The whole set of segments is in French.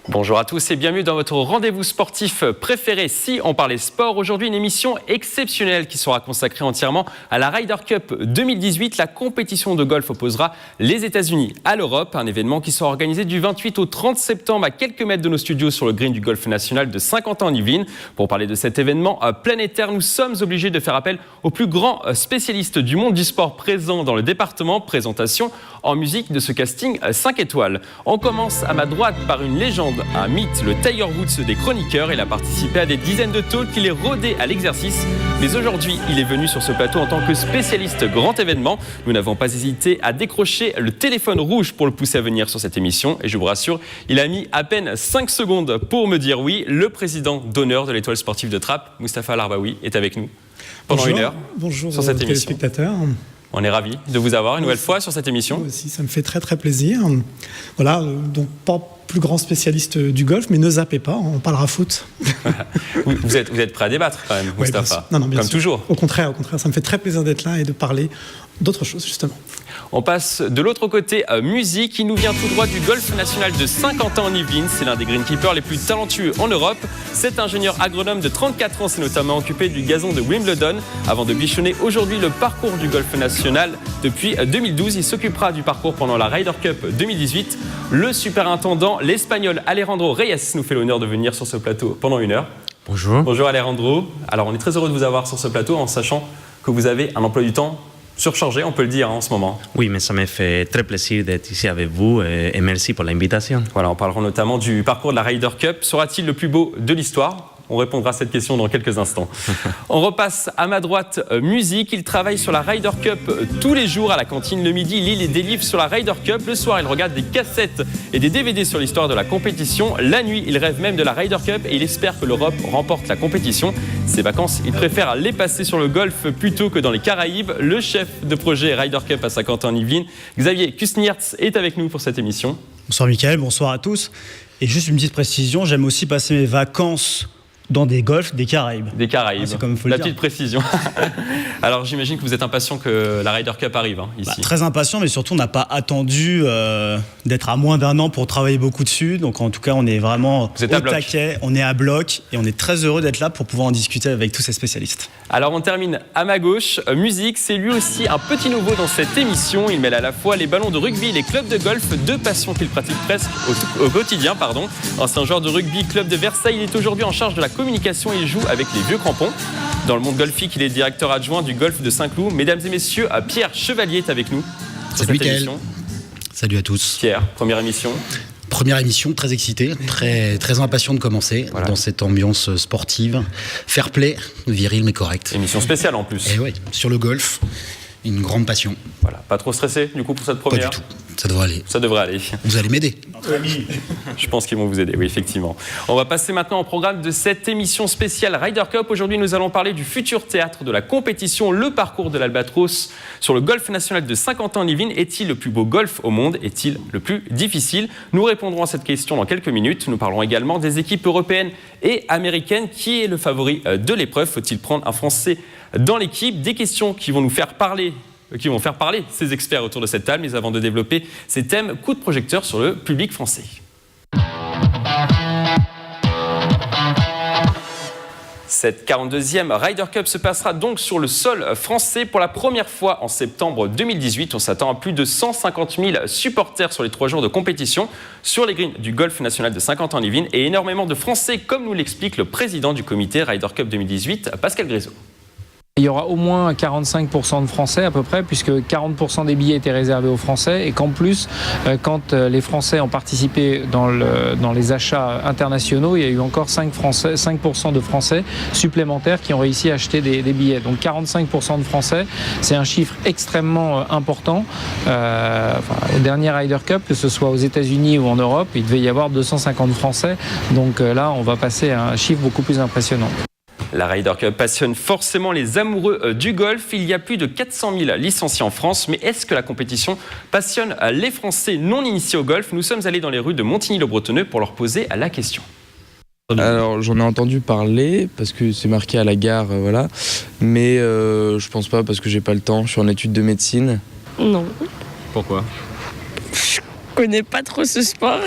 Bonjour à tous et bienvenue dans votre rendez-vous sportif préféré. Si on parlait sport, aujourd'hui une émission exceptionnelle qui sera consacrée entièrement à la Ryder Cup 2018. La compétition de golf opposera les États-Unis à l'Europe. Un événement qui sera organisé du 28 au 30 septembre à quelques mètres de nos studios sur le green du golf national de Saint-Quentin-en-Yvelines. Pour parler de cet événement planétaire, nous sommes obligés de faire appel aux plus grands spécialistes du monde du sport présents dans le département. Présentation en musique de ce casting 5 étoiles. On commence à ma droite par une légende, un mythe, le Tiger Woods des chroniqueurs. Il a participé à des dizaines de talks, il est rodé à l'exercice. Mais aujourd'hui, il est venu sur ce plateau en tant que spécialiste grand événement. Nous n'avons pas hésité à décrocher le téléphone rouge pour le pousser à venir sur cette émission. Et je vous rassure, il a mis à peine 5 secondes pour me dire oui. Le président d'honneur de l'Étoile sportive de Trappes, Mustapha Al-Arbaoui, est avec nous pendant une heure sur cette émission. Téléspectateurs. On est ravis de vous avoir une nouvelle fois sur cette émission. Moi aussi, ça me fait très très plaisir. Voilà, donc pas plus grand spécialiste du golf, mais ne zappez pas, on parlera foot. Vous êtes prêt à débattre quand même, Mustapha, non, bien comme sûr. Toujours. Au contraire, ça me fait très plaisir d'être là et de parler d'autres choses justement. On passe de l'autre côté, musique. Il nous vient tout droit du golf national de Saint-Quentin-en-Yvelines. C'est l'un des greenkeepers les plus talentueux en Europe. Cet ingénieur agronome de 34 ans s'est notamment occupé du gazon de Wimbledon avant de bichonner aujourd'hui le parcours du golf national. Depuis 2012, il s'occupera du parcours pendant la Ryder Cup 2018. Le superintendant, l'Espagnol Alejandro Reyes, nous fait l'honneur de venir sur ce plateau pendant une heure. Bonjour. Bonjour Alejandro. Alors on est très heureux de vous avoir sur ce plateau en sachant que vous avez un emploi du temps surchargé, on peut le dire en ce moment. Oui, mais ça me fait très plaisir d'être ici avec vous et merci pour l'invitation. Voilà, on parlera notamment du parcours de la Ryder Cup. Sera-t-il le plus beau de l'histoire ? On répondra à cette question dans quelques instants. On repasse à ma droite, musique. Il travaille sur la Ryder Cup tous les jours à la cantine le midi. Il lit des livres sur la Ryder Cup. Le soir, il regarde des cassettes et des DVD sur l'histoire de la compétition. La nuit, il rêve même de la Ryder Cup et il espère que l'Europe remporte la compétition. Ses vacances, il préfère les passer sur le golf plutôt que dans les Caraïbes. Le chef de projet Ryder Cup à Saint-Quentin-en-Yvelines, Xavier Kusniertz, est avec nous pour cette émission. Bonsoir Mickaël, bonsoir à tous. Et juste une petite précision, j'aime aussi passer mes vacances dans des golfs des Caraïbes. Des Caraïbes, c'est comme il faut le la dire. petite précision. Alors j'imagine que vous êtes impatient que la Ryder Cup arrive ici. Très impatient, mais surtout on n'a pas attendu d'être à moins d'un an pour travailler beaucoup dessus. Donc en tout cas on est vraiment au taquet, on est à bloc et on est très heureux d'être là pour pouvoir en discuter avec tous ces spécialistes. Alors on termine à ma gauche, musique, c'est lui aussi un petit nouveau dans cette émission. Il mêle à la fois les ballons de rugby et les clubs de golf, deux passions qu'il pratique presque au quotidien. Ancien joueur de rugby, club de Versailles, il est aujourd'hui en charge de la communication et il joue avec les vieux crampons. Dans le monde golfique, il est directeur adjoint du golf de Saint-Cloud. Mesdames et messieurs, Pierre Chevalier est avec nous. Salut Mickaël. Salut à tous. Pierre, première émission. Première émission, très excité, très impatient de commencer dans cette ambiance sportive. Fair play, viril mais correct. Émission spéciale en plus. Et oui, sur le golf, une grande passion. Voilà, pas trop stressé du coup pour cette première ? Pas du tout, ça devrait aller. Ça devrait aller. Vous allez m'aider. Je pense qu'ils vont vous aider, oui, effectivement. On va passer maintenant au programme de cette émission spéciale Ryder Cup. Aujourd'hui, nous allons parler du futur théâtre de la compétition, le parcours de l'Albatros sur le golf national de Saint-Quentin-en-Yvelines. Est-il le plus beau golf au monde ? Est-il le plus difficile ? Nous répondrons à cette question dans quelques minutes. Nous parlerons également des équipes européennes et américaines. Qui est le favori de l'épreuve ? Faut-il prendre un Français dans l'équipe ? Des questions qui vont faire parler ces experts autour de cette table. Mais avant de développer ces thèmes, coup de projecteur sur le public français. Cette 42e Ryder Cup se passera donc sur le sol français pour la première fois en septembre 2018. On s'attend à plus de 150 000 supporters sur les 3 jours de compétition sur les greens du golf national de Saint-Quentin-en-Yvelines et énormément de Français, comme nous l'explique le président du comité Ryder Cup 2018, Pascal Grézeau. Il y aura au moins 45% de Français à peu près, puisque 40% des billets étaient réservés aux Français et qu'en plus, quand les Français ont participé dans les achats internationaux, il y a eu encore 5% de Français supplémentaires qui ont réussi à acheter des billets. Donc 45% de Français, c'est un chiffre extrêmement important. Au dernier Ryder Cup, que ce soit aux États-Unis ou en Europe, il devait y avoir 250 Français. Donc là, on va passer à un chiffre beaucoup plus impressionnant. La Ryder Cup passionne forcément les amoureux du golf. Il y a plus de 400 000 licenciés en France. Mais est-ce que la compétition passionne les Français non initiés au golf ? Nous sommes allés dans les rues de Montigny-le-Bretonneux pour leur poser la question. Alors j'en ai entendu parler parce que c'est marqué à la gare, voilà. Mais je pense pas parce que j'ai pas le temps. Je suis en études de médecine. Non. Pourquoi ? connais pas trop ce sport.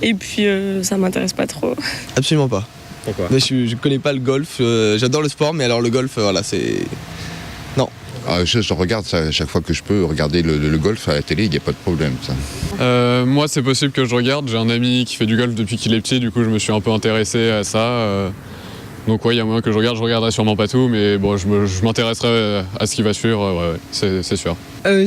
Et puis, ça m'intéresse pas trop. Absolument pas. Pourquoi ? Mais je connais pas le golf. J'adore le sport, mais alors le golf, voilà, c'est... Non. Je regarde ça, chaque fois que je peux regarder le golf à la télé, il n'y a pas de problème. Ça. Moi, c'est possible que je regarde. J'ai un ami qui fait du golf depuis qu'il est petit, du coup, je me suis un peu intéressé à ça. Donc, ouais, il y a moyen que je regarde. Je regarderai sûrement pas tout, mais bon, je m'intéresserai à ce qui va suivre, ouais, c'est sûr.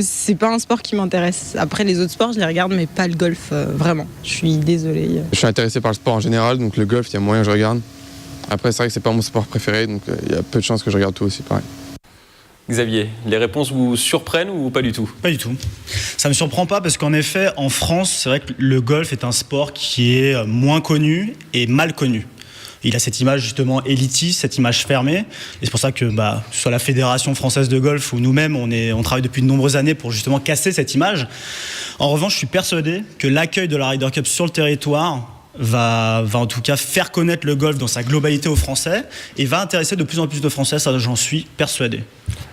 C'est pas un sport qui m'intéresse. Après, les autres sports, je les regarde, mais pas le golf, vraiment. Je suis désolée. Je suis intéressé par le sport en général, donc le golf, il y a moyen que je regarde. Après, c'est vrai que c'est pas mon sport préféré, donc il y a peu de chances que je regarde tout aussi, pareil. Xavier, les réponses vous surprennent ou pas du tout ? Pas du tout. Ça me surprend pas parce qu'en effet, en France, c'est vrai que le golf est un sport qui est moins connu et mal connu. Il a cette image justement élitiste, cette image fermée. Et c'est pour ça que soit la Fédération française de golf ou nous-mêmes, on travaille depuis de nombreuses années pour justement casser cette image. En revanche, je suis persuadé que l'accueil de la Ryder Cup sur le territoire va en tout cas faire connaître le golf dans sa globalité aux Français et va intéresser de plus en plus de Français, ça j'en suis persuadé.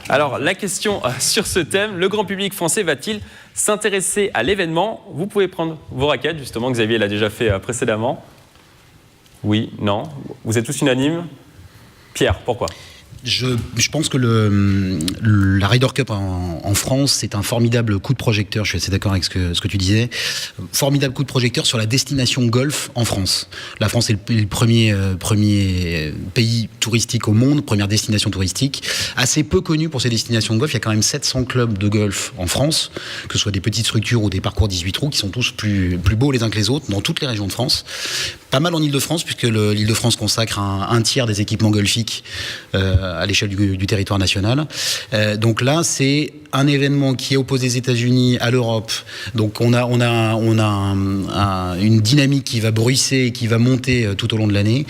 Alors la question sur ce thème, le grand public français va-t-il s'intéresser à l'événement ? Vous pouvez prendre vos raquettes, justement, Xavier l'a déjà fait précédemment. Oui, non, vous êtes tous unanimes. Pierre, pourquoi ? Je pense que la Ryder Cup en France, c'est un formidable coup de projecteur, je suis assez d'accord avec ce que tu disais, formidable coup de projecteur sur la destination golf en France. La France est le premier pays touristique au monde, première destination touristique, assez peu connu pour ses destinations de golf. Il y a quand même 700 clubs de golf en France, que ce soit des petites structures ou des parcours 18 trous, qui sont tous plus beaux les uns que les autres, dans toutes les régions de France. Pas mal en Île-de-France, puisque l'Île-de-France consacre un tiers des équipements golfiques à l'échelle du territoire national. Donc là, c'est un événement qui oppose les États-Unis à l'Europe. Donc on a une dynamique qui va bruisser, qui va monter tout au long de l'année.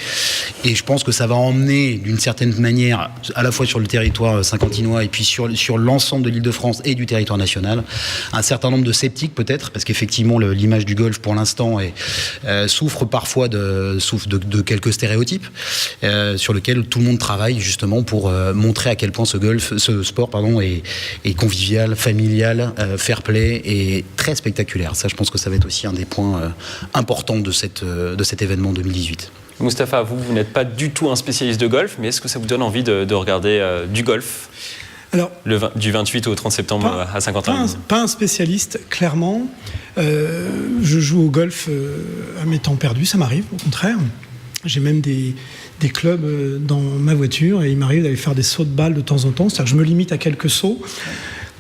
Et je pense que ça va emmener d'une certaine manière, à la fois sur le territoire saint-quentinois et puis sur l'ensemble de l'Île-de-France et du territoire national, un certain nombre de sceptiques peut-être, parce qu'effectivement l'image du golf pour l'instant souffre parfois de quelques stéréotypes sur lesquels tout le monde travaille justement pour montrer à quel point ce sport est convivial, familial, fair play et très spectaculaire. Ça, je pense que ça va être aussi un des points importants de cet événement 2018. Mustapha, vous n'êtes pas du tout un spécialiste de golf, mais est-ce que ça vous donne envie de regarder du golf ? Alors, du 28 au 30 septembre à Saint-Quentin. Pas un spécialiste, clairement. Je joue au golf à mes temps perdus, ça m'arrive, au contraire. J'ai même des clubs dans ma voiture et il m'arrive d'aller faire des sauts de balle de temps en temps. C'est-à-dire que je me limite à quelques sauts,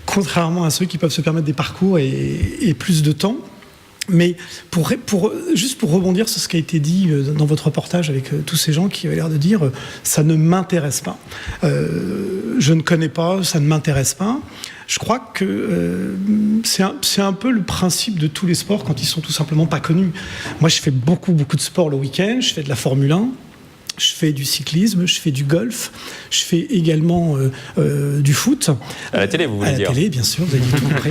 contrairement à ceux qui peuvent se permettre des parcours et plus de temps. Mais juste pour rebondir sur ce qui a été dit dans votre reportage avec tous ces gens qui avaient l'air de dire ça ne m'intéresse pas. Je ne connais pas, ça ne m'intéresse pas. Je crois que c'est un peu le principe de tous les sports quand ils sont tout simplement pas connus. Moi, je fais beaucoup de sport le week-end. Je fais de la Formule 1. Je fais du cyclisme, je fais du golf, je fais également du foot. À la télé, vous voulez dire ? À la télé, bien sûr, vous avez dit tout après.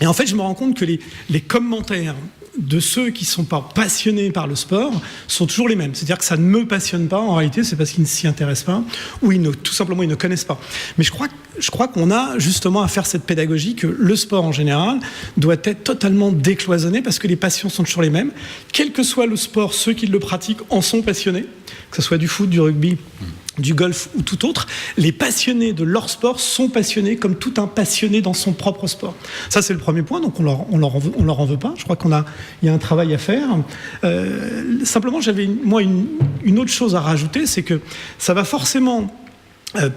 Et en fait, je me rends compte que les commentaires de ceux qui ne sont pas passionnés par le sport sont toujours les mêmes. C'est-à-dire que ça ne me passionne pas, en réalité, c'est parce qu'ils ne s'y intéressent pas, ou tout simplement, ils ne connaissent pas. Mais je crois qu'on a justement à faire cette pédagogie que le sport, en général, doit être totalement décloisonné, parce que les passions sont toujours les mêmes. Quel que soit le sport, ceux qui le pratiquent en sont passionnés, que ce soit du foot, du rugby, du golf ou tout autre, les passionnés de leur sport sont passionnés comme tout un passionné dans son propre sport. Ça, c'est le premier point, donc on leur en veut pas. Je crois il y a un travail à faire. Simplement, j'avais une autre chose à rajouter, c'est que ça va forcément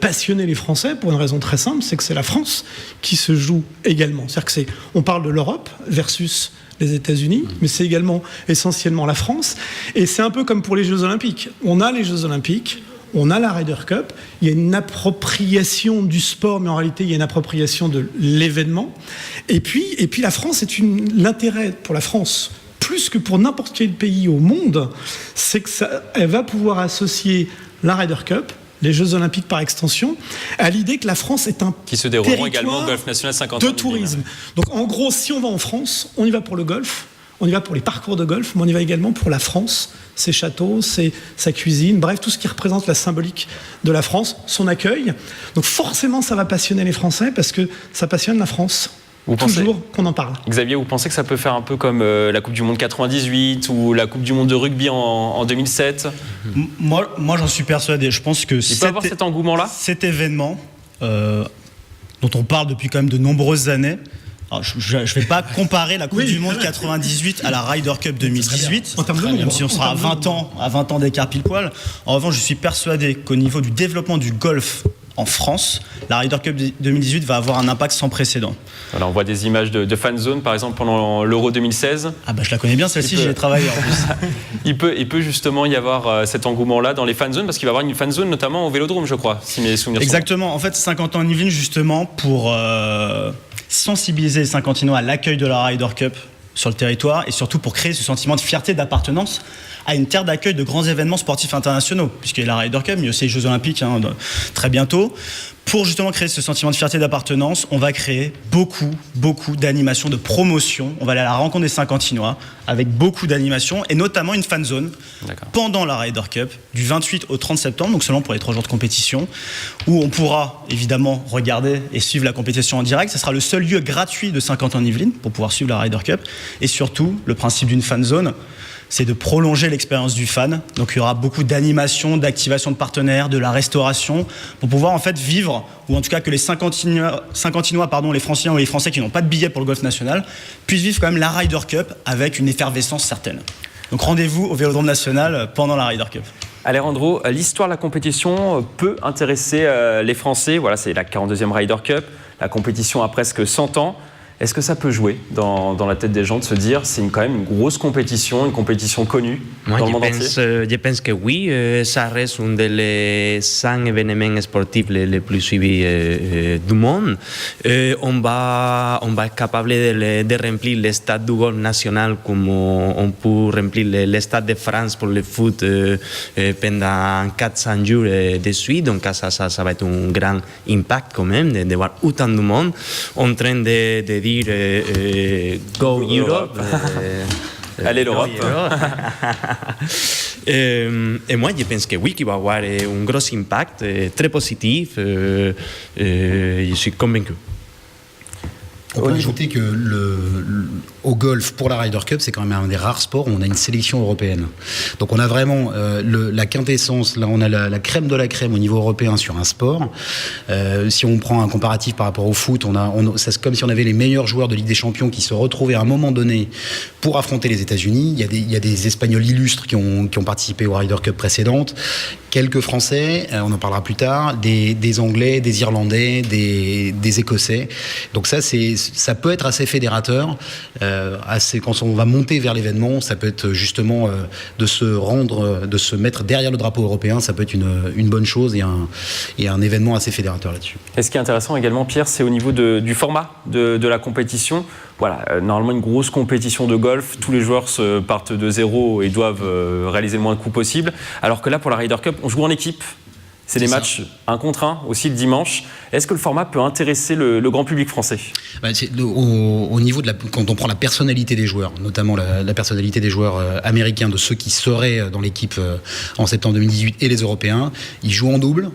passionner les Français pour une raison très simple, c'est que c'est la France qui se joue également. C'est-à-dire que on parle de l'Europe versus les États-Unis, mais c'est également essentiellement la France. Et c'est un peu comme pour les Jeux Olympiques. On a les Jeux Olympiques, on a la Ryder Cup, il y a une appropriation du sport, mais en réalité, il y a une appropriation de l'événement. Et puis la France, l'intérêt pour la France, plus que pour n'importe quel pays au monde, c'est qu'elle va pouvoir associer la Ryder Cup, les Jeux Olympiques par extension, à l'idée que la France est un qui se dérouleront également au Golf National 50 de tourisme. Donc en gros, si on va en France, on y va pour le golf, on y va pour les parcours de golf, mais on y va également pour la France, ses châteaux, sa cuisine, bref, tout ce qui représente la symbolique de la France, son accueil. Donc forcément, ça va passionner les Français parce que ça passionne la France. toujours qu'on en parle. Xavier, vous pensez que ça peut faire un peu comme la Coupe du Monde 98 ou la Coupe du Monde de rugby en 2007 ? Moi, j'en suis persuadé. Je pense que il peut avoir cet engouement-là ? Cet événement, dont on parle depuis quand même de nombreuses années. Alors, je ne vais pas comparer la Coupe du Monde 98 à la Ryder Cup 2018, même si on sera à 20 ans d'écart pile poil. En revanche, je suis persuadé qu'au niveau du développement du golf en France, la Ryder Cup 2018 va avoir un impact sans précédent. Alors on voit des images de fan zone, par exemple, pendant l'Euro 2016. Ah bah je la connais bien, celle-ci, j'y ai travaillé en plus. il peut justement y avoir cet engouement-là dans les fan zones, parce qu'il va y avoir une fan zone notamment au Vélodrome, je crois, si mes souvenirs Exactement. En fait, 50 ans en Yvelines, justement, pour sensibiliser les Saint-Quentinois à l'accueil de la Ryder Cup sur le territoire et surtout pour créer ce sentiment de fierté, d'appartenance à une terre d'accueil de grands événements sportifs internationaux, puisqu'il y a la Ryder Cup, mais aussi les Jeux Olympiques très bientôt. Pour justement créer ce sentiment de fierté, d'appartenance, on va créer beaucoup d'animations, de promotion. On va aller à la rencontre des Saint-Quentinois avec beaucoup d'animations et notamment une fan zone pendant la Ryder Cup du 28 au 30 septembre, donc seulement pour les 3 jours de compétition, où on pourra évidemment regarder et suivre la compétition en direct. Ce sera le seul lieu gratuit de Saint-Quentin-en-Yvelines pour pouvoir suivre la Ryder Cup. Et surtout, le principe d'une fan zone, c'est de prolonger l'expérience du fan. Donc il y aura beaucoup d'animation, d'activation de partenaires, de la restauration, pour pouvoir en fait vivre, ou en tout cas que les Saint-Quentinois, les Franciliens ou les Français qui n'ont pas de billet pour le golf national, puissent vivre quand même la Ryder Cup avec une effervescence certaine. Donc rendez-vous au Vélodrome National pendant la Ryder Cup. Alejandro, l'histoire de la compétition peut intéresser les Français. Voilà, c'est la 42e Ryder Cup. La compétition a presque 100 ans. Est-ce que ça peut jouer dans la tête des gens de se dire c'est quand même une grosse compétition, une compétition connue dans le monde entier? Je pense que oui, ça reste un des 5 événements sportifs les plus suivis du monde. On va être capable de remplir le stade du golf national comme on peut remplir le stade de France pour le foot pendant 400 jours de suite. Donc ça va être un grand impact quand même de voir autant de monde en train de dire Go Europe. Allez l'Europe. Et moi, je pense que oui, qu'il va avoir un gros impact très positif. Je suis convaincu. On peut ajouter que au golf, pour la Ryder Cup, c'est quand même un des rares sports où on a une sélection européenne. Donc on a vraiment la quintessence, là on a la crème de la crème au niveau européen sur un sport. Si on prend un comparatif par rapport au foot, c'est comme si on avait les meilleurs joueurs de Ligue des Champions qui se retrouvaient à un moment donné pour affronter les États-Unis. Il y a des Espagnols illustres qui ont participé aux Ryder Cup précédentes, quelques Français, on en parlera plus tard, des Anglais, des Irlandais, des Écossais. Donc ça peut être assez fédérateur. Quand on va monter vers l'événement, ça peut être justement de se mettre derrière le drapeau européen, ça peut être une bonne chose et un événement assez fédérateur là-dessus. Et ce qui est intéressant également, Pierre, c'est au niveau du format de la compétition. Voilà, normalement une grosse compétition de golf, tous les joueurs partent de zéro et doivent réaliser le moins de coups possible. Alors que là, pour la Ryder Cup, on joue en équipe. C'est des matchs 1 contre 1 aussi le dimanche. Est-ce que le format peut intéresser le grand public français ? Au niveau quand on prend la personnalité des joueurs, notamment la personnalité des joueurs américains, de ceux qui seraient dans l'équipe en septembre 2018 et les Européens, ils jouent en double.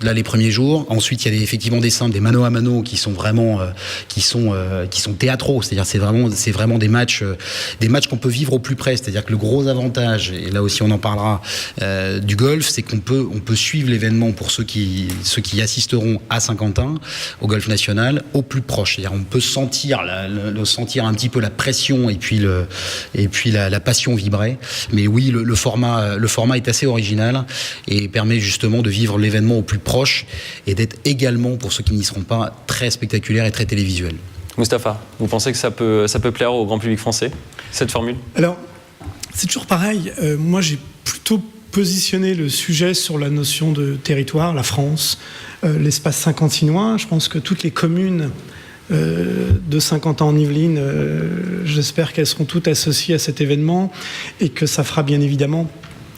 Là, les premiers jours. Ensuite, il y a effectivement des simples, des mano à mano qui sont vraiment qui sont théâtraux. C'est-à-dire c'est vraiment des matchs qu'on peut vivre au plus près. C'est-à-dire que le gros avantage, et là aussi on en parlera, du golf, c'est qu'on peut suivre l'événement pour ceux qui assisteront à Saint-Quentin au golf national au plus proche. C'est-à-dire on peut sentir un petit peu la pression et puis la passion vibrer. Mais oui, le format est assez original et permet justement de vivre l'événement au plus proche et d'être également, pour ceux qui n'y seront pas, très spectaculaire et très télévisuel. Mustapha, vous pensez que ça peut plaire au grand public français, cette formule ? Alors, c'est toujours pareil. Moi, j'ai plutôt positionné le sujet sur la notion de territoire, la France, l'espace saint-quentinois. Je pense que toutes les communes de Saint-Quentin-en-Yvelines, j'espère qu'elles seront toutes associées à cet événement et que ça fera bien évidemment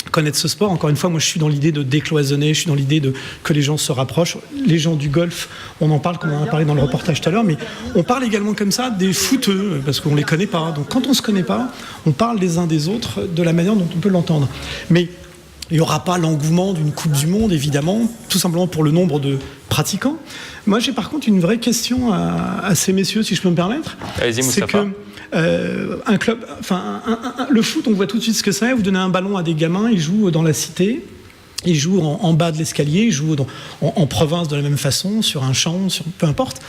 connaître ce sport. Encore une fois, moi je suis dans l'idée de décloisonner, je suis dans l'idée que les gens se rapprochent. Les gens du golf, on en parle comme on en a parlé dans le reportage tout à l'heure, mais on parle également comme ça des footeux, parce qu'on ne les connaît pas. Donc quand on ne se connaît pas, on parle les uns des autres de la manière dont on peut l'entendre. Mais il n'y aura pas l'engouement d'une Coupe du Monde, évidemment, tout simplement pour le nombre de pratiquants. Moi, j'ai par contre une vraie question à ces messieurs, si je peux me permettre. Allez-y, c'est Moustapha. que un club, le foot, on voit tout de suite ce que c'est. Vous donnez un ballon à des gamins, ils jouent dans la cité. Ils jouent en bas de l'escalier, ils jouent en province de la même façon, sur un champ, peu importe.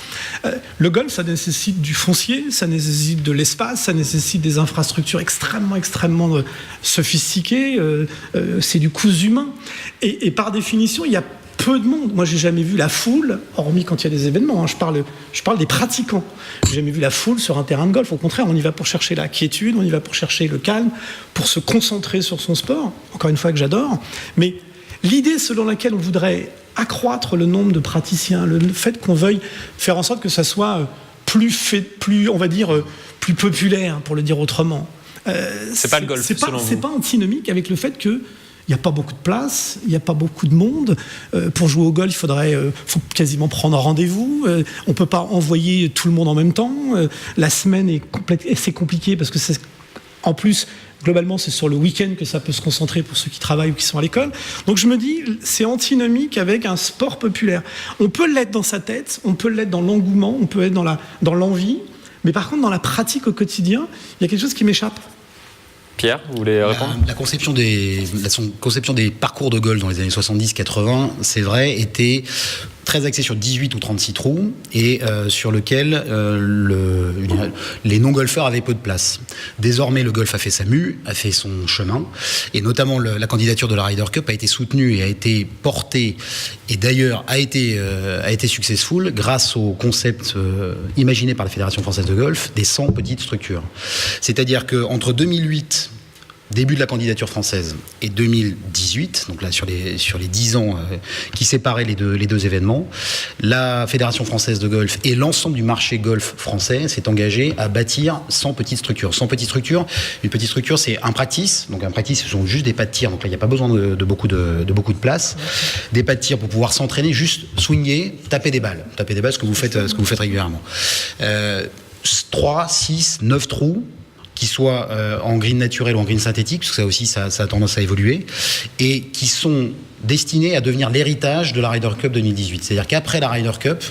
Le golf, ça nécessite du foncier, ça nécessite de l'espace, ça nécessite des infrastructures extrêmement sophistiquées. C'est du cousu humain. Et par définition, il y a peu de monde. Moi, j'ai jamais vu la foule, hormis quand il y a des événements. Je parle des pratiquants. J'ai jamais vu la foule sur un terrain de golf. Au contraire, on y va pour chercher la quiétude, on y va pour chercher le calme, pour se concentrer sur son sport. Encore une fois que j'adore. Mais l'idée selon laquelle on voudrait accroître le nombre de praticiens, le fait qu'on veuille faire en sorte que ça soit plus, on va dire, plus populaire, pour le dire autrement. C'est pas le golf, selon vous. C'est pas antinomique avec le fait que il n'y a pas beaucoup de place, il n'y a pas beaucoup de monde. Pour jouer au golf, faut quasiment prendre rendez-vous. On ne peut pas envoyer tout le monde en même temps. La semaine c'est compliqué parce que en plus, globalement, c'est sur le week-end que ça peut se concentrer pour ceux qui travaillent ou qui sont à l'école. Donc je me dis, c'est antinomique avec un sport populaire. On peut l'être dans sa tête, on peut l'être dans l'engouement, on peut être dans l'envie, mais par contre, dans la pratique au quotidien, il y a quelque chose qui m'échappe. Pierre, vous voulez répondre ? La conception des parcours de golf dans les années 70-80, c'est vrai, était très axée sur 18 ou 36 trous et sur lequel les non-golfeurs avaient peu de place. Désormais, le golf a fait sa mue, a fait son chemin, et notamment la candidature de la Ryder Cup a été soutenue et a été portée, et d'ailleurs a été successful grâce au concept imaginé par la Fédération française de golf des 100 petites structures. C'est-à-dire qu'entre 2008, début de la candidature française, et 2018, donc là sur les 10 ans qui séparaient les deux événements, la Fédération française de golf et l'ensemble du marché golf français s'est engagé à bâtir 100 petites structures. 100 petites structures, une petite structure c'est un practice, donc un practice ce sont juste des pas de tir, donc là il n'y a pas besoin de beaucoup de place, des pas de tir pour pouvoir s'entraîner, juste swinguer, taper des balles, ce que vous faites régulièrement. 3, 6, 9 trous, qui soient en green naturel ou en green synthétique, parce que ça aussi, ça a tendance à évoluer, et qui sont destinés à devenir l'héritage de la Ryder Cup 2018. C'est-à-dire qu'après la Ryder Cup,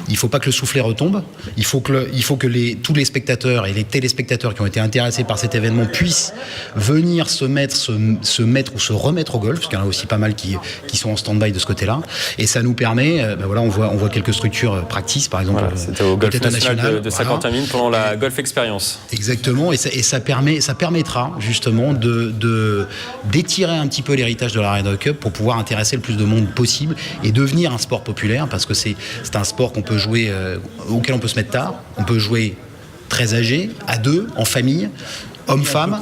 il ne faut pas que le soufflet retombe, il faut que tous les spectateurs et les téléspectateurs qui ont été intéressés par cet événement puissent venir se mettre ou se remettre au golf, parce qu'il y en a aussi pas mal qui sont en stand-by de ce côté-là, et ça nous permet, on voit quelques structures practice, par exemple. Voilà, c'était au Golf National de Saint-Quentin-Mines pendant la Golf Experience. Exactement, et ça permettra justement d'étirer un petit peu l'héritage de la Ryder Cup pour pouvoir intéresser le plus de monde possible et devenir un sport populaire, parce que c'est un sport qu'on peut jouer, auquel on peut se mettre tard, on peut jouer très âgé, à deux, en famille, homme-femme,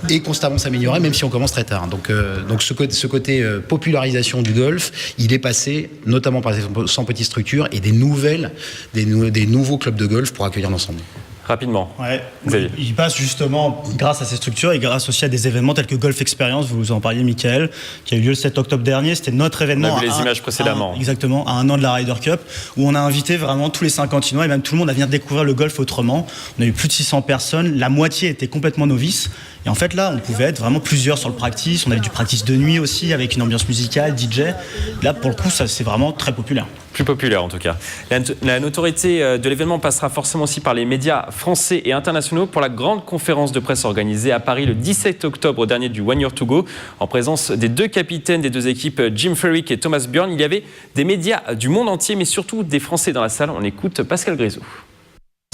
et constamment s'améliorer, même si on commence très tard. Donc ce côté popularisation du golf, il est passé notamment par les 100 petites structures et des nouveaux clubs de golf pour accueillir l'ensemble. Rapidement. Ouais, il passe justement grâce à ces structures et grâce aussi à des événements tels que Golf Experience, vous en parliez Mickaël, qui a eu lieu le 7 octobre dernier. C'était notre événement. On a vu les images précédemment. Exactement, à un an de la Ryder Cup, où on a invité vraiment tous les Saint-Quentinois et même tout le monde à venir découvrir le golf autrement. On a eu plus de 600 personnes, la moitié étaient complètement novices. Et en fait là, on pouvait être vraiment plusieurs sur le practice. On avait du practice de nuit aussi, avec une ambiance musicale, DJ. Là, pour le coup, ça c'est vraiment très populaire. Plus populaire en tout cas. La notoriété de l'événement passera forcément aussi par les médias français et internationaux pour la grande conférence de presse organisée à Paris le 17 octobre dernier du One Year to Go. En présence des deux capitaines des deux équipes, Jim Furyk et Thomas Bjorn, il y avait des médias du monde entier, mais surtout des Français dans la salle. On écoute Pascal Grisot.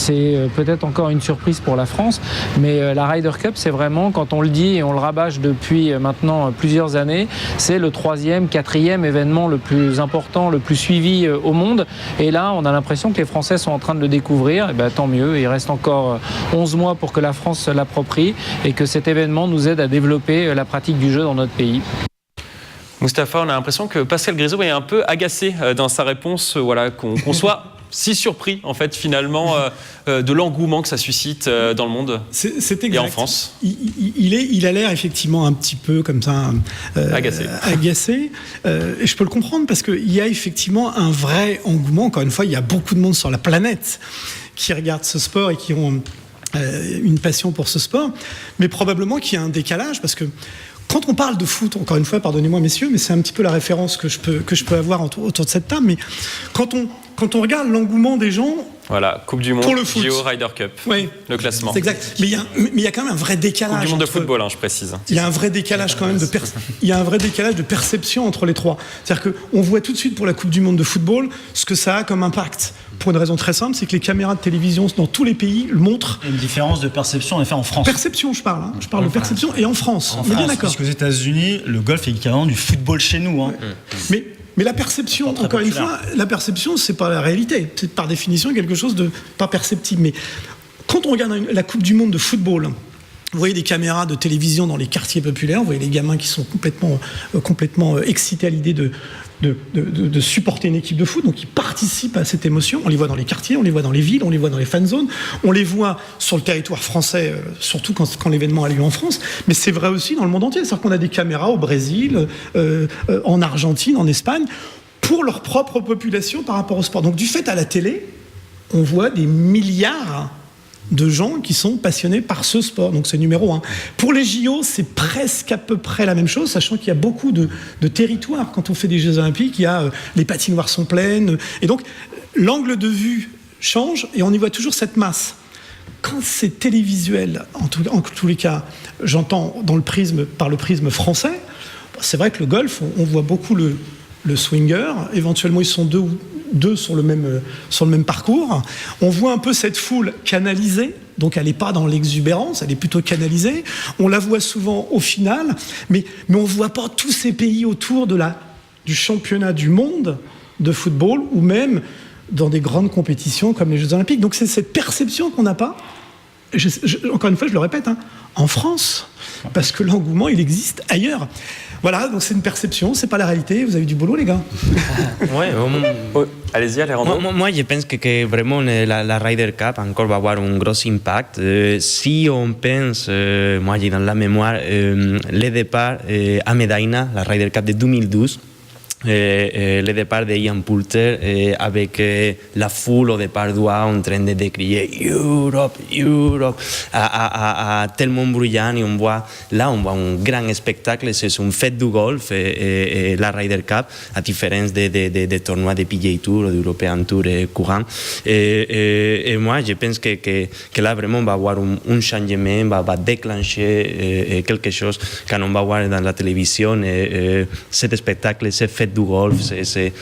C'est peut-être encore une surprise pour la France, mais la Ryder Cup, c'est vraiment, quand on le dit et on le rabâche depuis maintenant plusieurs années, c'est le 3e, 4e événement le plus important, le plus suivi au monde. Et là, on a l'impression que les Français sont en train de le découvrir. Et tant mieux, il reste encore 11 mois pour que la France se l'approprie et que cet événement nous aide à développer la pratique du jeu dans notre pays. Moustapha, on a l'impression que Pascal Grisot est un peu agacé dans sa réponse, qu'on soit si surpris en fait finalement de l'engouement que ça suscite dans le monde c'est exact. Et en France. Il a l'air effectivement un petit peu comme ça agacé. Et je peux le comprendre parce qu'il y a effectivement un vrai engouement. Encore une fois, il y a beaucoup de monde sur la planète qui regarde ce sport et qui ont une passion pour ce sport, mais probablement qu'il y a un décalage parce que quand on parle de foot, encore une fois, pardonnez-moi messieurs, mais c'est un petit peu la référence que je peux avoir autour de cette table, mais quand on regarde l'engouement des gens... Voilà, Coupe du Monde, pour le foot. JO, Ryder Cup, oui, le classement. C'est exact. Mais il y a quand même un vrai décalage. Coupe du Monde de football, je précise. Il y a un vrai décalage quand même il y a un vrai décalage de perception entre les trois. C'est-à-dire qu'on voit tout de suite pour la Coupe du Monde de football ce que ça a comme impact. Pour une raison très simple, c'est que les caméras de télévision dans tous les pays le montrent. Il y a une différence de perception en effet en France. Perception, je parle. Je parle de perception et en France. On est bien d'accord. Parce qu'aux États-Unis, le golf est équivalent du football chez nous. Hein. Mais la perception, encore une fois, la perception, c'est pas la réalité. C'est par définition quelque chose de pas perceptible. Mais quand on regarde la Coupe du Monde de football, vous voyez des caméras de télévision dans les quartiers populaires, vous voyez les gamins qui sont complètement excités à l'idée de supporter une équipe de foot, donc ils participent à cette émotion. On les voit dans les quartiers, on les voit dans les villes, on les voit dans les fan zones, on les voit sur le territoire français, surtout quand l'événement a lieu en France, mais c'est vrai aussi dans le monde entier. C'est-à-dire qu'on a des caméras au Brésil, en Argentine, en Espagne, pour leur propre population par rapport au sport. Donc du fait à la télé, on voit des milliards de gens qui sont passionnés par ce sport. Donc c'est numéro 1. Pour les JO, c'est presque à peu près la même chose, sachant qu'il y a beaucoup de territoires. Quand on fait des Jeux Olympiques, il y a les patinoires sont pleines. Et donc, l'angle de vue change et on y voit toujours cette masse. Quand c'est télévisuel, en tous les cas, j'entends par le prisme français, c'est vrai que le golf, on voit beaucoup le swinger. Éventuellement, ils sont deux sur le même parcours. On voit un peu cette foule canalisée, donc elle n'est pas dans l'exubérance, elle est plutôt canalisée. On la voit souvent au final, mais on ne voit pas tous ces pays autour du championnat du monde de football, ou même dans des grandes compétitions comme les Jeux Olympiques. Donc c'est cette perception qu'on n'a pas, encore une fois je le répète, en France, parce que l'engouement il existe ailleurs. Voilà, donc c'est une perception, c'est pas la réalité. Vous avez du boulot, les gars. Allez-y, Alejandro. Moi, je pense que vraiment la Ryder Cup encore va avoir un gros impact. Si on pense, moi j'ai dans la mémoire le départ à Medina, la Ryder Cup de 2012. Le départ de Ian Poulter avec la foule au départ d'Oua en train de crier Europe, Europe à tellement bruyant, et on voit un grand spectacle. C'est une fête du golf et la Ryder Cup, à différence des tournois de PGA Tour ou d'European Tour courant. Et moi je pense que là vraiment on va avoir un changement, va déclencher quelque chose qu'on va voir dans la télévision. Cet spectacle, cette fête du golf,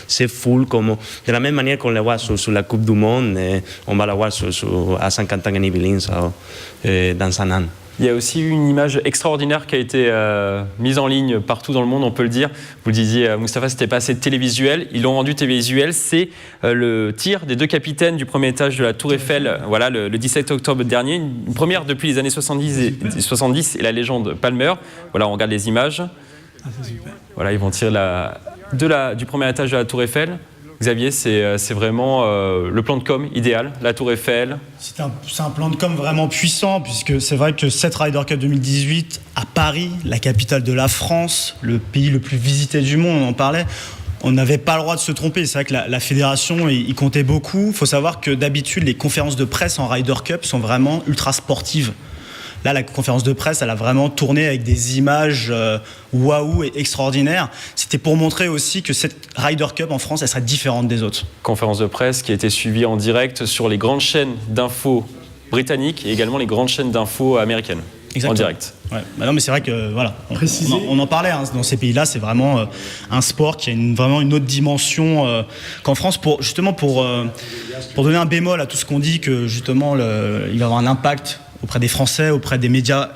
c'est full, comme de la même manière qu'on le voit sur la Coupe du Monde, on va la voir à 50 ans en Yvelines dans un an. Il y a aussi une image extraordinaire qui a été mise en ligne partout dans le monde, on peut le dire. Vous le disiez, Mustapha, c'était pas assez télévisuel. Ils l'ont rendu télévisuel. C'est le tir des deux capitaines du premier étage de la Tour Eiffel, voilà, le 17 octobre dernier. Une première depuis les années 70 et la légende Palmer. Voilà, on regarde les images. Voilà, ils vont tirer du premier étage de la Tour Eiffel. Xavier, c'est vraiment le plan de com idéal, la Tour Eiffel. C'est un plan de com vraiment puissant, puisque c'est vrai que cette Ryder Cup 2018 à Paris, la capitale de la France, le pays le plus visité du monde, on en parlait, on n'avait pas le droit de se tromper. C'est vrai que la fédération y comptait beaucoup. Il faut savoir que d'habitude, les conférences de presse en Ryder Cup sont vraiment ultra sportives. Là, la conférence de presse, elle a vraiment tourné avec des images waouh et extraordinaires. C'était pour montrer aussi que cette Ryder Cup en France, elle serait différente des autres. Conférence de presse qui a été suivie en direct sur les grandes chaînes d'infos britanniques et également les grandes chaînes d'infos américaines. Exactement. En direct. Ouais. Bah non, mais c'est vrai que voilà, on en parlait. Dans ces pays-là, c'est vraiment un sport qui a vraiment une autre dimension qu'en France. Pour donner un bémol à tout ce qu'on dit, que justement il va avoir un impact auprès des Français, auprès des médias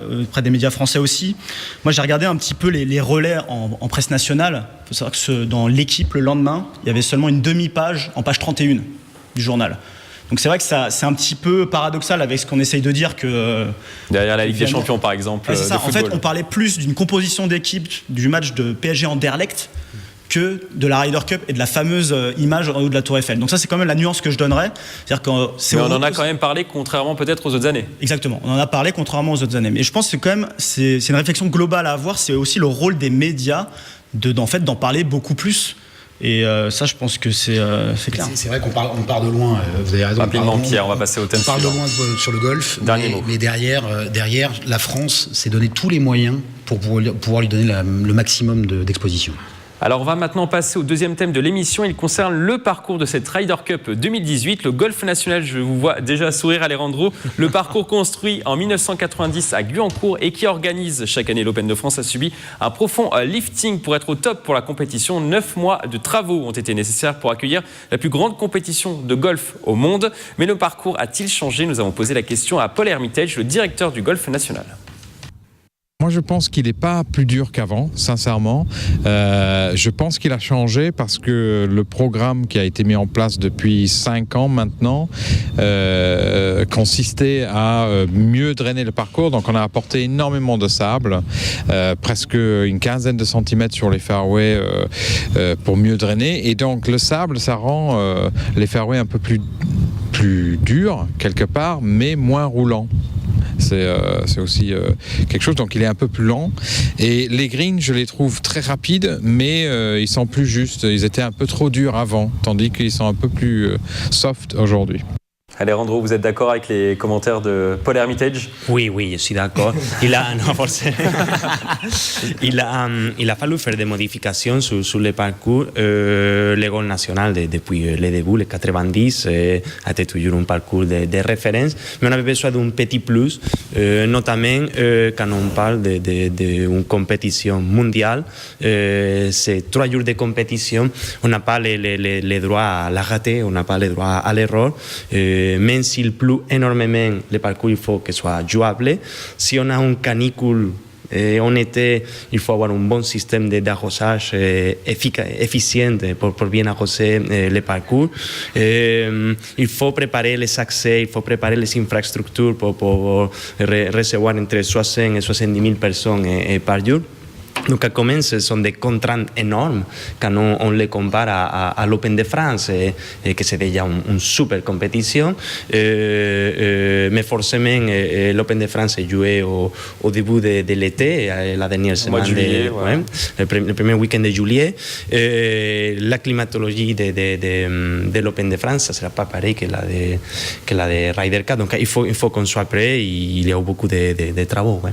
français aussi. Moi, j'ai regardé un petit peu les relais en presse nationale. Il faut savoir que dans l'équipe, le lendemain, il y avait seulement une demi-page en page 31 du journal. Donc c'est vrai que c'est un petit peu paradoxal avec ce qu'on essaye de dire que... Derrière la Ligue des Champions, par exemple. Ouais, c'est ça. En fait, on parlait plus d'une composition d'équipe du match de PSG Anderlecht que de la Ryder Cup et de la fameuse image en haut de la Tour Eiffel. Donc ça, c'est quand même la nuance que je donnerais. C'est-à-dire que mais on en a quand même parlé, contrairement peut-être aux autres années. Exactement, on en a parlé contrairement aux autres années. Mais je pense que c'est une réflexion globale à avoir. C'est aussi le rôle des médias d'en parler beaucoup plus. Et ça, je pense que c'est clair. C'est vrai qu'on part de loin, vous avez raison. Rapidement, Pierre, on va passer au thème suivant. On parle de loin sur le golf, Dernier mot. mais derrière, la France s'est donné tous les moyens pour pouvoir lui donner le maximum d'exposition. Alors on va maintenant passer au deuxième thème de l'émission. Il concerne le parcours de cette Ryder Cup 2018, le Golf National. Je vous vois déjà sourire, Alejandro. Le parcours construit en 1990 à Guyancourt et qui organise chaque année l'Open de France a subi un profond lifting pour être au top pour la compétition. 9 mois de travaux ont été nécessaires pour accueillir la plus grande compétition de golf au monde. Mais le parcours a-t-il changé? Nous avons posé la question à Paul Hermitage, le directeur du Golf National. Moi, je pense qu'il n'est pas plus dur qu'avant, sincèrement. Je pense qu'il a changé parce que le programme qui a été mis en place depuis 5 ans maintenant consistait à mieux drainer le parcours. Donc, on a apporté énormément de sable, presque une quinzaine de centimètres sur les fairways pour mieux drainer. Et donc, le sable, ça rend les fairways un peu plus durs, quelque part, mais moins roulants. C'est aussi quelque chose, donc il est un peu plus lent et les greens je les trouve très rapides mais ils sont plus justes, ils étaient un peu trop durs avant tandis qu'ils sont un peu plus soft aujourd'hui. Alejandro, vous êtes d'accord avec les commentaires de Paul Hermitage? Oui, je suis d'accord. Il a fallu faire des modifications sur le parcours. Le Golf National, depuis le début, les 90, a été toujours un parcours de référence. Mais on avait besoin d'un petit plus, notamment quand on parle d'une compétition mondiale. C'est 3 jours de compétition. On n'a pas les droits à la rater, on n'a pas les droits à l'erreur. Même s'il pleut énormément, le parcours, il faut qu'il soit jouable. Si on a une canicule en été, il faut avoir un bon système d'arrosage efficient pour bien arroser le parcours. Il faut préparer les accès, il faut préparer les infrastructures pour recevoir entre 60 et 70 000 personnes par jour. Donc, à commence, ce sont des contraintes énormes quand on les compare à l'Open de France, que c'est déjà une super compétition. Mais forcément, l'Open de France est joué au début de l'été, la dernière semaine, le premier week-end de juillet. La climatologie de l'Open de France, ça ne sera pas pareil que la de Ryder Cup. Donc, il faut qu'on soit prêt. Il y a beaucoup de travaux. Ouais.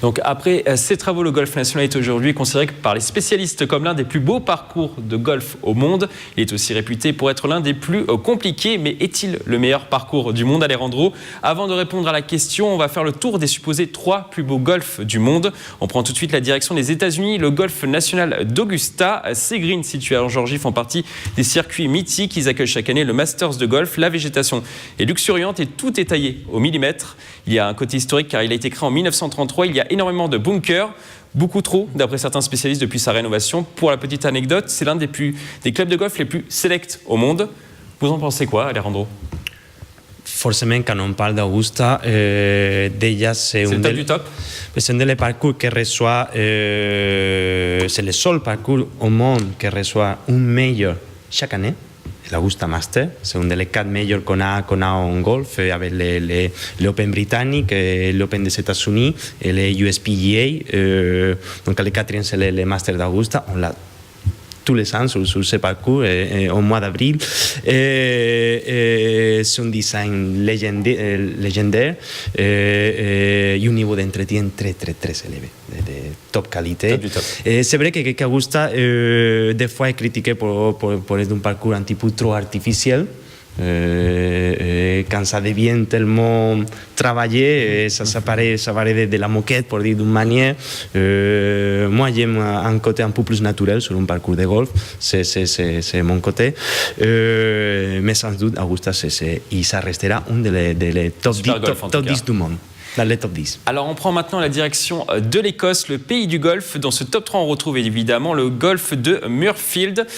Donc après ces travaux, le Golf National est aujourd'hui considéré par les spécialistes comme l'un des plus beaux parcours de golf au monde. Il est aussi réputé pour être l'un des plus compliqués. Mais est-il le meilleur parcours du monde, Alejandro? Avant de répondre à la question, on va faire le tour des supposés 3 plus beaux golfs du monde. On prend tout de suite la direction des États-Unis. Le Golf National d'Augusta. Ces greens situés en Géorgie font partie des circuits mythiques. Ils accueillent chaque année le Masters de golf. La végétation est luxuriante et tout est taillé au millimètre. Il y a un côté historique car il a été créé en 1933. Il y a énormément de bunkers, beaucoup trop d'après certains spécialistes depuis sa rénovation. Pour la petite anecdote, c'est l'un des clubs de golf les plus sélects au monde. Vous en pensez quoi, Alejandro? Forcément, quand on parle d'Augusta, déjà c'est le top du top. C'est un des parcours qui reçoit, c'est le seul parcours au monde qui reçoit un meilleur chaque année. L'Augusta Master, c'est un des 4 meilleurs qu'on a en golf, avec l'Open britannique, l'Open des États-Unis et les USPGA. Donc les 4e, c'est les Masters d'Augusta. On l'a tous les ans sur ce parcours au mois d'avril. C'est un design légendaire et un niveau d'entretien très élevé, de top qualité. C'est vrai qu'Augusta, des fois, est critiqué pour être un parcours un petit peu trop artificiel. Quand ça devient tellement travaillé, ça paraît de la moquette, pour dire d'une manière. Moi, j'aime un côté un peu plus naturel sur un parcours de golf, c'est mon côté. Mais sans doute, Augusta, ça restera un des top 10 du monde. Dans les top 10. Alors on prend maintenant la direction de l'Écosse, le pays du golf. Dans ce top 3, on retrouve évidemment le golf de Muirfield.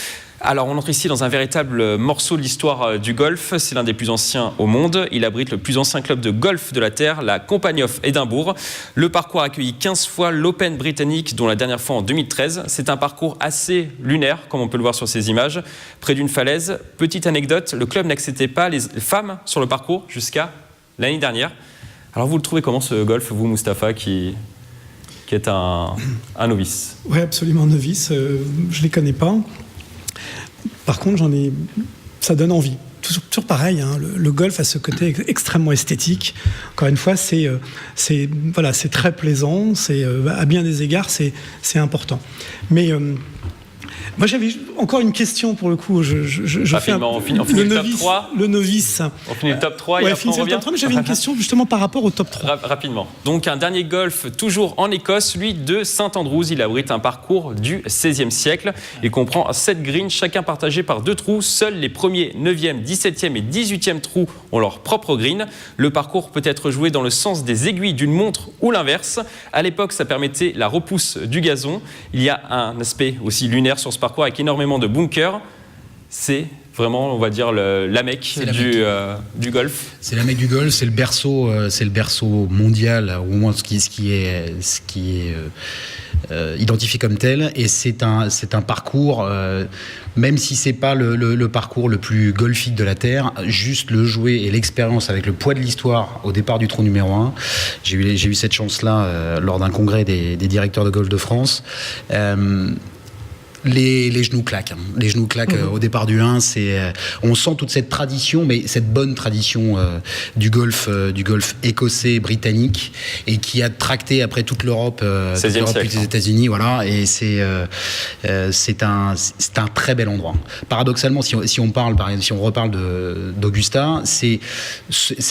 Alors on entre ici dans un véritable morceau de l'histoire du golf. C'est l'un des plus anciens au monde. Il abrite le plus ancien club de golf de la Terre, la Company of Edinburgh. Le parcours a accueilli 15 fois l'Open britannique, dont la dernière fois en 2013. C'est un parcours assez lunaire, comme on peut le voir sur ces images, près d'une falaise. Petite anecdote, le club n'acceptait pas les femmes sur le parcours jusqu'à l'année dernière. Alors vous le trouvez comment ce golf, vous Mustapha, qui est un novice? Oui, absolument novice. Je ne les connais pas. Par contre, ça donne envie. toujours pareil, hein, le golf a ce côté extrêmement esthétique. Encore une fois, c'est très plaisant, à bien des égards, c'est important. Mais moi, j'avais encore une question pour le coup. Je fais on finit le top 3. Le novice. On finit le top 3 et après on revient. Le top 3, mais j'avais une question justement par rapport au top 3. Rapidement. Donc un dernier golf toujours en Écosse, celui de St Andrews. Il abrite un parcours du XVIe siècle. Il comprend 7 greens, chacun partagé par 2 trous. Seuls les premiers, 9e, 17e et 18e trous ont leur propre green. Le parcours peut être joué dans le sens des aiguilles d'une montre ou l'inverse. À l'époque, ça permettait la repousse du gazon. Il y a un aspect aussi lunaire sur ce parcours avec énormément de bunkers. C'est vraiment, on va dire, la Mecque du golf. C'est la Mecque du golf, c'est le berceau mondial, au moins ce qui est identifié comme tel. Et c'est un parcours, même si c'est pas le parcours le plus golfique de la Terre, juste le jouer et l'expérience avec le poids de l'histoire au départ du trou numéro 1. J'ai eu cette chance-là lors d'un congrès des directeurs de golf de France. Les genoux claquent. Les genoux claquent au départ du 1. On sent toute cette tradition, mais cette bonne tradition du golf écossais, britannique, et qui a tracté après toute l'Europe, puis les États-Unis. Voilà, et c'est un très bel endroit. Paradoxalement, si on reparle d'Augusta, ces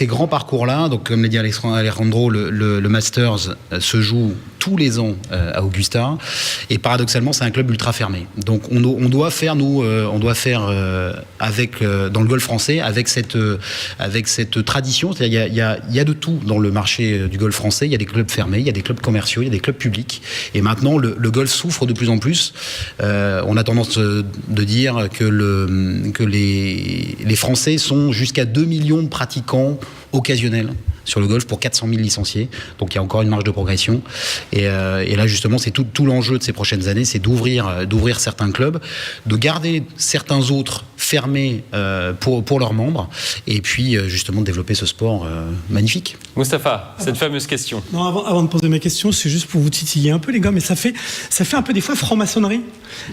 grands parcours-là, donc comme l'a dit Alejandro, le Masters se joue tous les ans à Augusta, et paradoxalement, c'est un club ultra fermé. Donc on doit faire avec dans le golf français avec cette tradition. C'est-à-dire il y a de tout dans le marché du golf français. Il y a des clubs fermés, il y a des clubs commerciaux, il y a des clubs publics. Et maintenant le golf souffre de plus en plus. On a tendance de dire que les Français sont jusqu'à 2 millions de pratiquants occasionnels sur le golf pour 400 000 licenciés. Donc il y a encore une marge de progression. Et là justement, c'est tout l'enjeu de ces prochaines années, c'est d'ouvrir certains clubs, de garder certains autres fermés pour leurs membres, et puis justement de développer ce sport magnifique. Moustapha, cette fameuse question. Non, avant de poser ma question, c'est juste pour vous titiller un peu, les gars, mais ça fait un peu des fois franc-maçonnerie.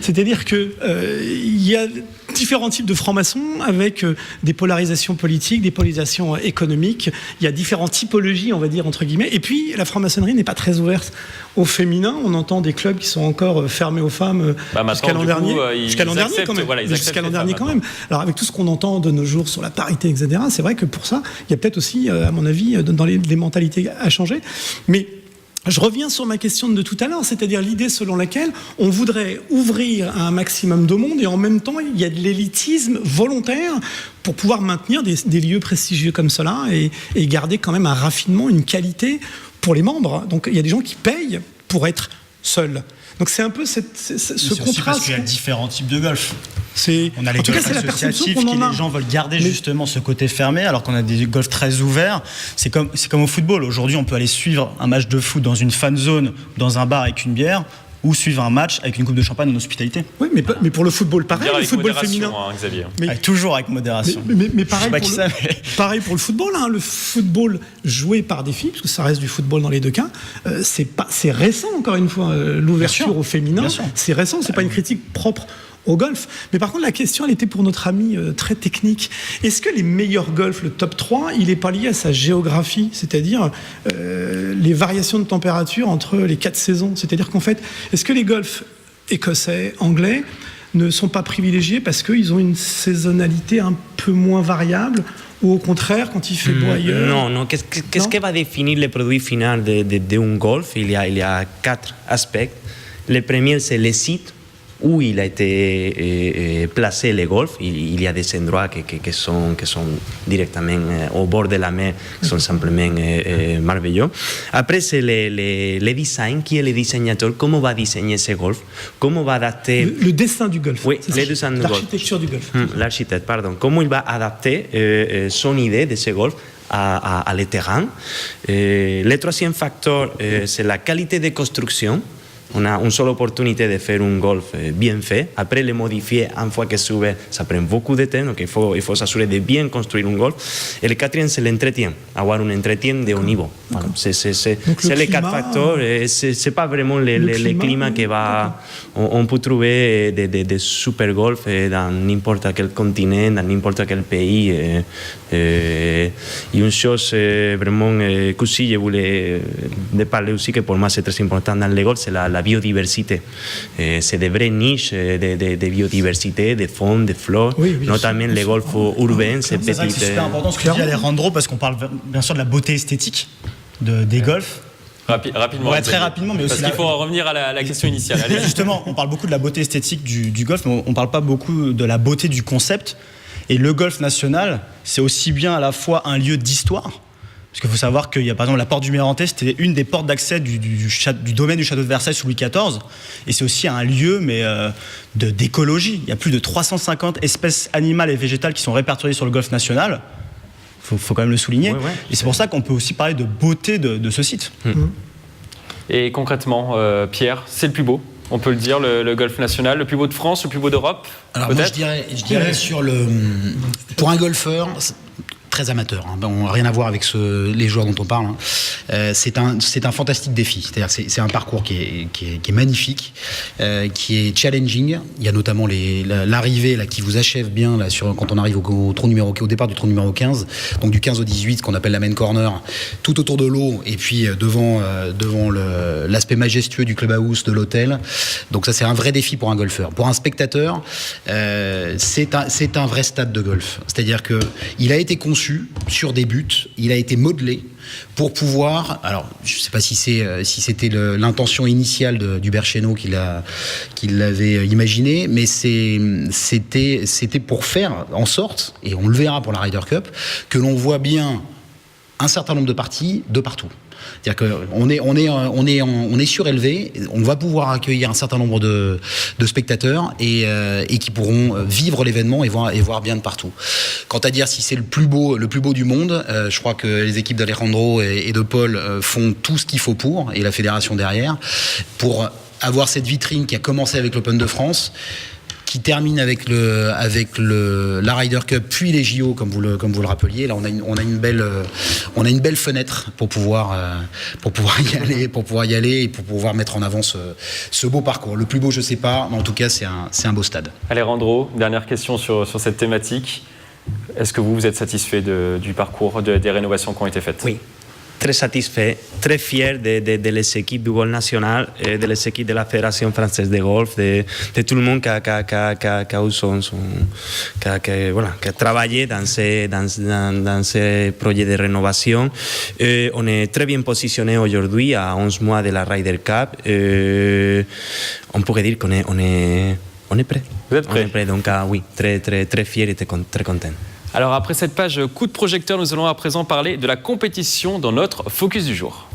C'est-à-dire que il y a différents types de francs-maçons avec des polarisations politiques, des polarisations économiques. Il y a différentes typologies, on va dire, entre guillemets. Et puis, la franc-maçonnerie n'est pas très ouverte au féminin. On entend des clubs qui sont encore fermés aux femmes jusqu'à l'an dernier. Jusqu'à l'an dernier, quand même. Voilà, jusqu'à l'an dernier, quand même. Alors, avec tout ce qu'on entend de nos jours sur la parité, etc., c'est vrai que pour ça, il y a peut-être aussi, à mon avis, dans les mentalités à changer. Mais je reviens sur ma question de tout à l'heure, c'est-à-dire l'idée selon laquelle on voudrait ouvrir à un maximum de monde et en même temps, il y a de l'élitisme volontaire pour pouvoir maintenir des lieux prestigieux comme cela et garder quand même un raffinement, une qualité pour les membres. Donc il y a des gens qui payent pour être seuls. Donc c'est un peu ce contraste. Parce qu'il y a différents types de golf. On a les en tout cas, golfs c'est la associatifs perception qu'on en a. Les gens veulent garder justement ce côté fermé, alors qu'on a des golfs très ouverts. C'est comme au football. Aujourd'hui, on peut aller suivre un match de foot dans une fan zone, dans un bar avec une bière, ou suivre un match avec une coupe de champagne en hospitalité. Oui, mais pour le football, pareil, le football féminin. Hein, Xavier. Toujours avec modération. Mais pareil pour le football. Hein, le football joué par des filles, parce que ça reste du football dans les deux cas, c'est récent, encore une fois, l'ouverture au féminin. C'est récent, c'est pas une critique propre au golf. Mais par contre, la question, elle était pour notre ami très technique. Est-ce que les meilleurs golfs, le top 3, il n'est pas lié à sa géographie, c'est-à-dire les variations de température entre les 4 saisons? C'est-à-dire qu'en fait, est-ce que les golfs écossais, anglais, ne sont pas privilégiés parce qu'ils ont une saisonnalité un peu moins variable, ou au contraire, quand il fait beau ailleurs? Non. Qu'est-ce qui va définir le produit final d'un golf? Il y a 4 aspects. Le premier, c'est le site où il a été placé le golf. Il y a des endroits qui sont directement au bord de la mer, qui sont simplement merveilleux. Après, c'est le design. Qui est le designateur? Comment va designer ce golf? Comment va adapter... Le dessin du golf. Oui, le dessin du golf. L'architecture du golf. L'architecte, pardon. Comment il va adapter son idée de ce golf à le terrain. Le troisième facteur, c'est la qualité de construction. On a une seule opportunité de faire un golf bien fait. Après, le modifier une fois que c'est ouvert, ça prend beaucoup de temps. Donc, il faut s'assurer de bien construire un golf. Et le quatrième, c'est l'entretien. Avoir un entretien de haut niveau. Voilà. C'est les 4 facteurs. C'est pas vraiment le climat qui va... On peut trouver des super golfs dans n'importe quel continent, dans n'importe quel pays. Et une chose vraiment que aussi je voulais parler aussi, que pour moi c'est très important dans le golf, c'est la biodiversité. C'est des vraies niches de biodiversité, de faune, de flore, notamment les golfs urbains. C'est super important ce que dit Alejandro, parce qu'on parle bien sûr de la beauté esthétique des golfs. Rapidement. Ouais, très rapidement, mais aussi parce qu'il faut en revenir à la question initiale. Allez. Justement, on parle beaucoup de la beauté esthétique du golf, mais on ne parle pas beaucoup de la beauté du concept. Et le golf national, c'est aussi bien à la fois un lieu d'histoire, parce qu'il faut savoir qu'il y a par exemple la porte du Mérentais, c'était une des portes d'accès du domaine du château de Versailles sous Louis XIV, et c'est aussi un lieu d'écologie. Il y a plus de 350 espèces animales et végétales qui sont répertoriées sur le golf national. Faut quand même le souligner. Et c'est pour ça qu'on peut aussi parler de beauté de ce site. Et concrètement, Pierre, c'est le plus beau, on peut le dire, le golf national, le plus beau de France, le plus beau d'Europe. Alors moi, je dirais pour un golfeur, très amateur, hein. Bon, rien à voir avec les joueurs dont on parle, hein. C'est un fantastique défi. C'est-à-dire que c'est un parcours qui est magnifique, qui est challenging. Il y a notamment l'arrivée là, qui vous achève bien là, quand on arrive au départ du trou numéro 15, donc du 15 au 18, qu'on appelle la main corner, tout autour de l'eau, et puis devant l'aspect majestueux du clubhouse, de l'hôtel. Donc ça, c'est un vrai défi pour un golfeur. Pour un spectateur, c'est un vrai stade de golf. C'est-à-dire qu'il a été conçu sur des buts, il a été modelé pour pouvoir, alors je ne sais pas si c'était l'intention initiale d'Hubert Chénaud qui l'avait imaginé, mais c'était pour faire en sorte, et on le verra pour la Ryder Cup, que l'on voit bien un certain nombre de parties de partout. C'est-à-dire qu'on est surélevé, on va pouvoir accueillir un certain nombre de spectateurs et qui pourront vivre l'événement et voir bien de partout. Quant à dire si c'est le plus beau du monde, je crois que les équipes d'Alejandro et de Paul font tout ce qu'il faut et la fédération derrière, pour avoir cette vitrine qui a commencé avec l'Open de France, qui termine avec la Ryder Cup puis les JO comme vous le rappeliez. Là on a une belle fenêtre pour pouvoir y aller et pour pouvoir mettre en avant ce beau parcours. Le plus beau je sais pas, mais en tout cas c'est un beau stade. Alejandro, dernière question sur cette thématique. Est-ce que vous êtes satisfait du parcours, des rénovations qui ont été faites? Oui. Très satisfait, très fier de les équipes du golf national, de les équipes de la Fédération française de golf, de tout le monde qui a travaillé dans ces projets de rénovation. On est très bien positionné aujourd'hui à 11 mois de la Ryder Cup. On pourrait dire qu'on est prêt. Vous êtes prêt? On est prêt, donc oui, très, très, très fier et très content. Alors après cette page coup de projecteur, nous allons à présent parler de la compétition dans notre focus du jour.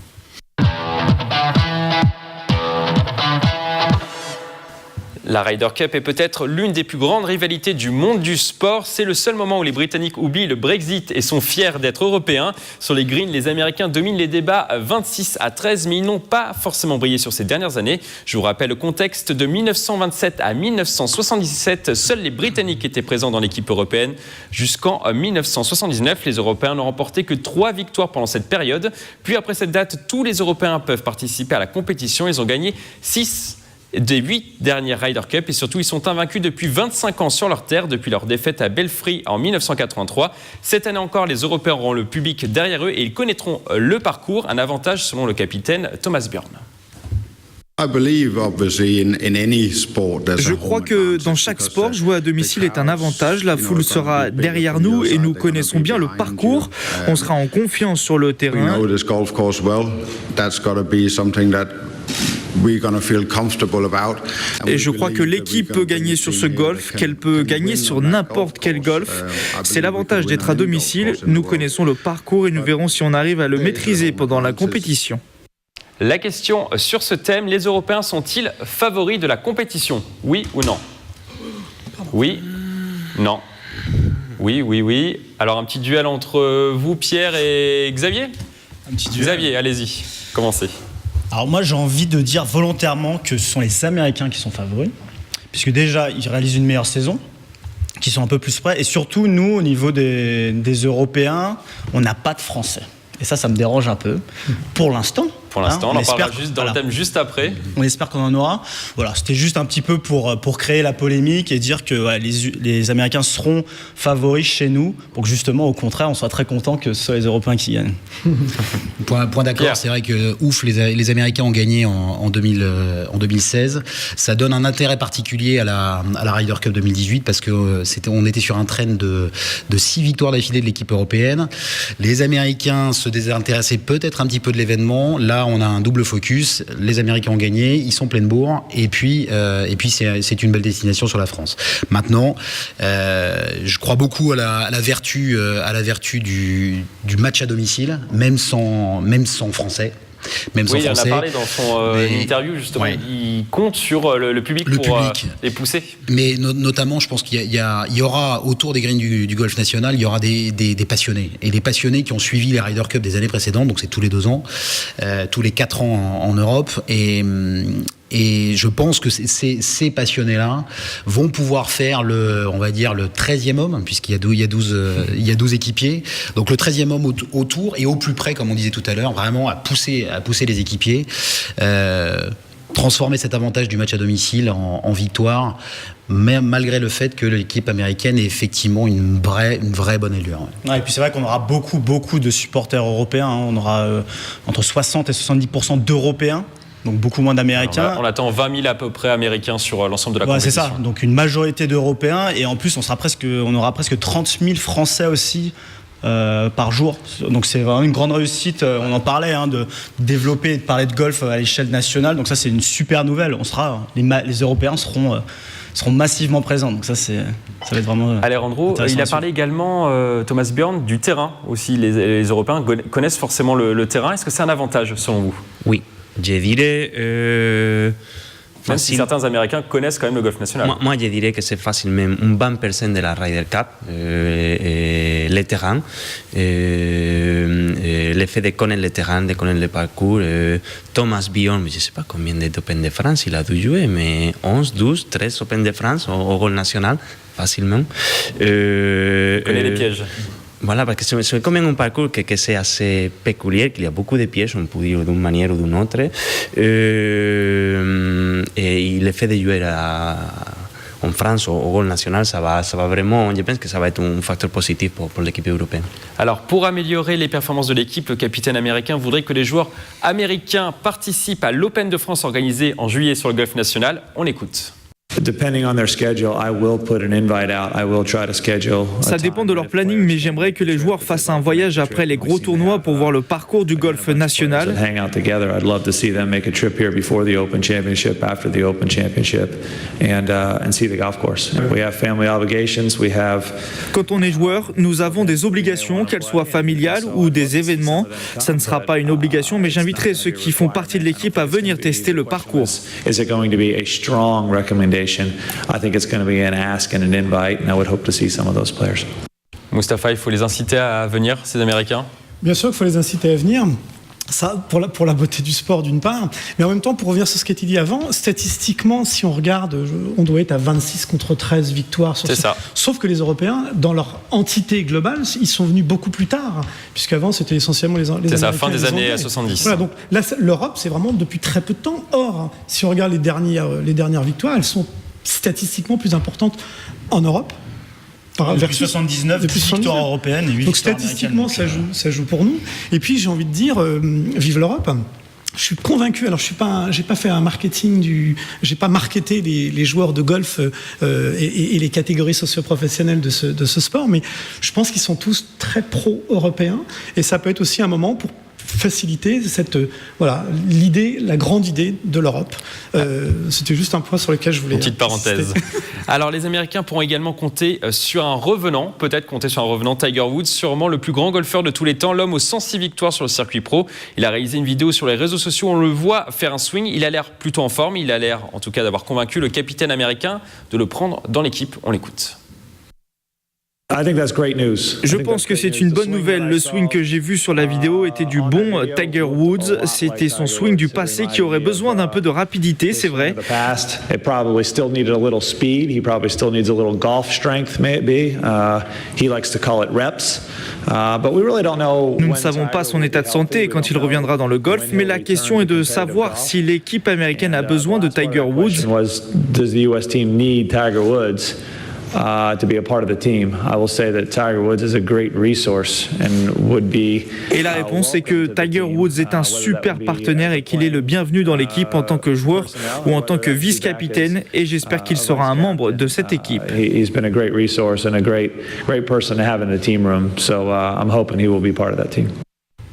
La Ryder Cup est peut-être l'une des plus grandes rivalités du monde du sport. C'est le seul moment où les Britanniques oublient le Brexit et sont fiers d'être européens. Sur les greens, les Américains dominent les débats 26-13, mais ils n'ont pas forcément brillé sur ces dernières années. Je vous rappelle le contexte de 1927 à 1977. Seuls les Britanniques étaient présents dans l'équipe européenne. Jusqu'en 1979, les Européens n'ont remporté que 3 victoires pendant cette période. Puis après cette date, tous les Européens peuvent participer à la compétition. Ils ont gagné 6 des 8 dernières Ryder Cup et surtout ils sont invaincus depuis 25 ans sur leur terre depuis leur défaite à Belfry en 1983. Cette année encore, les Européens auront le public derrière eux et ils connaîtront le parcours, un avantage selon le capitaine Thomas Bjorn. Je crois que dans chaque sport, jouer à domicile est un avantage. La foule sera derrière nous et nous connaissons bien le parcours. On sera en confiance sur le terrain. Et je crois que l'équipe peut gagner sur ce golf, qu'elle peut gagner sur n'importe quel golf. C'est l'avantage d'être à domicile. Nous connaissons le parcours et nous verrons si on arrive à le maîtriser pendant la compétition. La question sur ce thème, les Européens sont-ils favoris de la compétition? Oui ou non? Oui? Non? Oui, oui, oui. Alors un petit duel entre vous, Pierre et Xavier? Un petit duel. Xavier, allez-y, commencez. Alors moi j'ai envie de dire volontairement que ce sont les Américains qui sont favoris, puisque déjà ils réalisent une meilleure saison, qui sont un peu plus près, et surtout nous au niveau des Européens, on n'a pas de Français. Et ça me dérange un peu, pour l'instant. Pour l'instant, on en parlera juste dans le thème juste après. On espère qu'on en aura. Voilà, c'était juste un petit peu pour créer la polémique et dire que les Américains seront favoris chez nous, pour que justement, au contraire, on soit très content que ce soit les Européens qui gagnent. Point d'accord, Pierre. C'est vrai que les Américains ont gagné en 2016. Ça donne un intérêt particulier à la Ryder Cup 2018 parce que on était sur un trend de 6 victoires d'affilée de l'équipe européenne. Les Américains se désintéressaient peut-être un petit peu de l'événement. Là, on a un double focus. Les Américains ont gagné, ils sont pleins de bourre, et puis c'est une belle destination sur la France. Maintenant, je crois beaucoup à la vertu du match à domicile, même sans Français. Même sans Français. Il en a parlé dans son interview, justement. Ouais. Il compte sur le public pour les pousser. Mais notamment, je pense qu'il y aura autour des greens du golf national, il y aura des passionnés. Et des passionnés qui ont suivi les Ryder Cup des années précédentes, donc c'est tous les 2 ans, tous les 4 ans en Europe. Et je pense que ces passionnés-là vont pouvoir faire on va dire le 13e homme, puisqu'il y a 12 équipiers. Donc le 13e homme autour et au plus près, comme on disait tout à l'heure, vraiment à pousser les équipiers, transformer cet avantage du match à domicile en victoire, mais malgré le fait que l'équipe américaine ait effectivement une vraie bonne allure. Ouais, et puis c'est vrai qu'on aura beaucoup de supporters européens. On aura entre 60 et 70% d'Européens. Donc beaucoup moins d'Américains. On attend 20 000 à peu près Américains sur l'ensemble de la compétition. C'est ça, donc une majorité d'Européens, et en plus on aura presque 30 000 Français aussi par jour. Donc c'est vraiment une grande réussite. On en parlait, de développer et de parler de golf à l'échelle nationale. Donc ça c'est une super nouvelle. Les Européens seront massivement présents. Donc ça va être vraiment. Alejandro, il a parlé également, Thomas Bjorn, du terrain aussi. Les Européens connaissent forcément le terrain. Est-ce que c'est un avantage selon vous ? Oui. Je dirais... Même si certains Américains connaissent quand même le golf national. Moi, je dirais que c'est facilement un 20% de la Ryder Cup, le terrain. Le fait de connaître le terrain, de connaître le parcours. Thomas Bjorn, je ne sais pas combien d'Open de France il a dû jouer, mais 11, 12, 13 Open de France au golf national, facilement. Il connaît les pièges. Voilà, parce que c'est quand même un parcours que c'est assez peculiar, qu'il y a beaucoup de pièges, on peut dire d'une manière ou d'une autre. Et le fait de jouer en France, au golf national, ça va vraiment, je pense que ça va être un facteur positif pour l'équipe européenne. Alors, pour améliorer les performances de l'équipe, le capitaine américain voudrait que les joueurs américains participent à l'Open de France organisé en juillet sur le golf national. On écoute. Ça dépend de leur planning, mais j'aimerais que les joueurs fassent un voyage après les gros tournois pour voir le parcours du golf national. Quand on est joueur, nous avons des obligations, qu'elles soient familiales ou des événements. Ça ne sera pas une obligation, mais j'inviterai ceux qui font partie de l'équipe à venir tester le parcours. I think it's going to be an ask and an invite, and I would hope to see some of those players. Mustapha, il faut les inciter à venir, ces Américains ? Bien sûr qu'il faut les inciter à venir. Ça, pour la beauté du sport d'une part, mais en même temps, pour revenir sur ce qui a été dit avant, statistiquement, si on regarde, on doit être à 26 contre 13 victoires. C'est ça. Sauf que les Européens, dans leur entité globale, ils sont venus beaucoup plus tard, puisqu'avant, c'était essentiellement les Américains. C'est ça, fin des années 70. Voilà, donc là, l'Europe, c'est vraiment depuis très peu de temps. Or, si on regarde les dernières victoires, elles sont statistiquement plus importantes en Europe. Depuis 79, depuis victoires européennes et 8 donc statistiquement, ça joue pour nous. Et puis j'ai envie de dire, vive l'Europe. Je suis convaincu. Alors j'ai pas fait un marketing j'ai pas marketé les joueurs de golf et les catégories socio-professionnelles de ce sport, mais je pense qu'ils sont tous très pro-européens et ça peut être aussi un moment pour faciliter la grande idée de l'Europe. C'était juste un point sur lequel je voulais... Une petite parenthèse. Alors, les Américains pourront également compter sur un revenant, Tiger Woods, sûrement le plus grand golfeur de tous les temps, l'homme aux 106 victoires sur le circuit pro. Il a réalisé une vidéo sur les réseaux sociaux, on le voit faire un swing, il a l'air plutôt en forme, il a l'air en tout cas d'avoir convaincu le capitaine américain de le prendre dans l'équipe. On l'écoute. Je pense que c'est une bonne nouvelle. Le swing que j'ai vu sur la vidéo était du bon Tiger Woods. C'était son swing du passé qui aurait besoin d'un peu de rapidité, c'est vrai. Nous ne savons pas son état de santé quand il reviendra dans le golf, mais la question est de savoir si l'équipe américaine a besoin de Tiger Woods. To be a part of the team. I will say that Tiger Woods is a great resource and would be. Et la réponse est que Tiger Woods est un super partenaire et qu'il est le bienvenu dans l'équipe en tant que joueur ou en tant que vice-capitaine, et j'espère qu'il sera un membre de cette équipe. He's been a great resource and a great person to have in the team room. So I'm hoping he will be part of that team.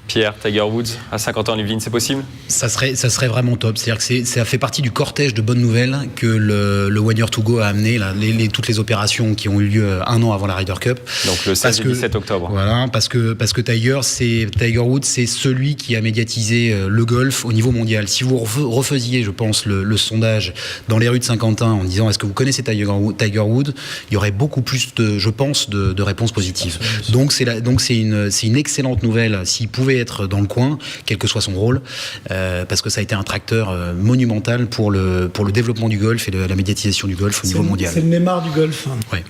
Pierre, Tiger Woods, à 50 ans en Yvelines, c'est possible ? Ça serait vraiment top. C'est-à-dire que ça fait partie du cortège de bonnes nouvelles que le One Year to Go a amené, là, toutes les opérations qui ont eu lieu un an avant la Ryder Cup. Donc le 16 et 17 octobre. Voilà, parce que Tiger Woods, c'est celui qui a médiatisé le golf au niveau mondial. Si vous refaisiez, je pense, le sondage dans les rues de Saint-Quentin en disant est-ce que vous connaissez Tiger Woods, il y aurait beaucoup plus de réponses positives. Donc c'est une excellente nouvelle s'il pouvait être dans le coin, quel que soit son rôle, parce que ça a été un tracteur monumental pour le développement du golf et de la médiatisation du golf au niveau mondial. C'est le Neymar du golf. Ouais.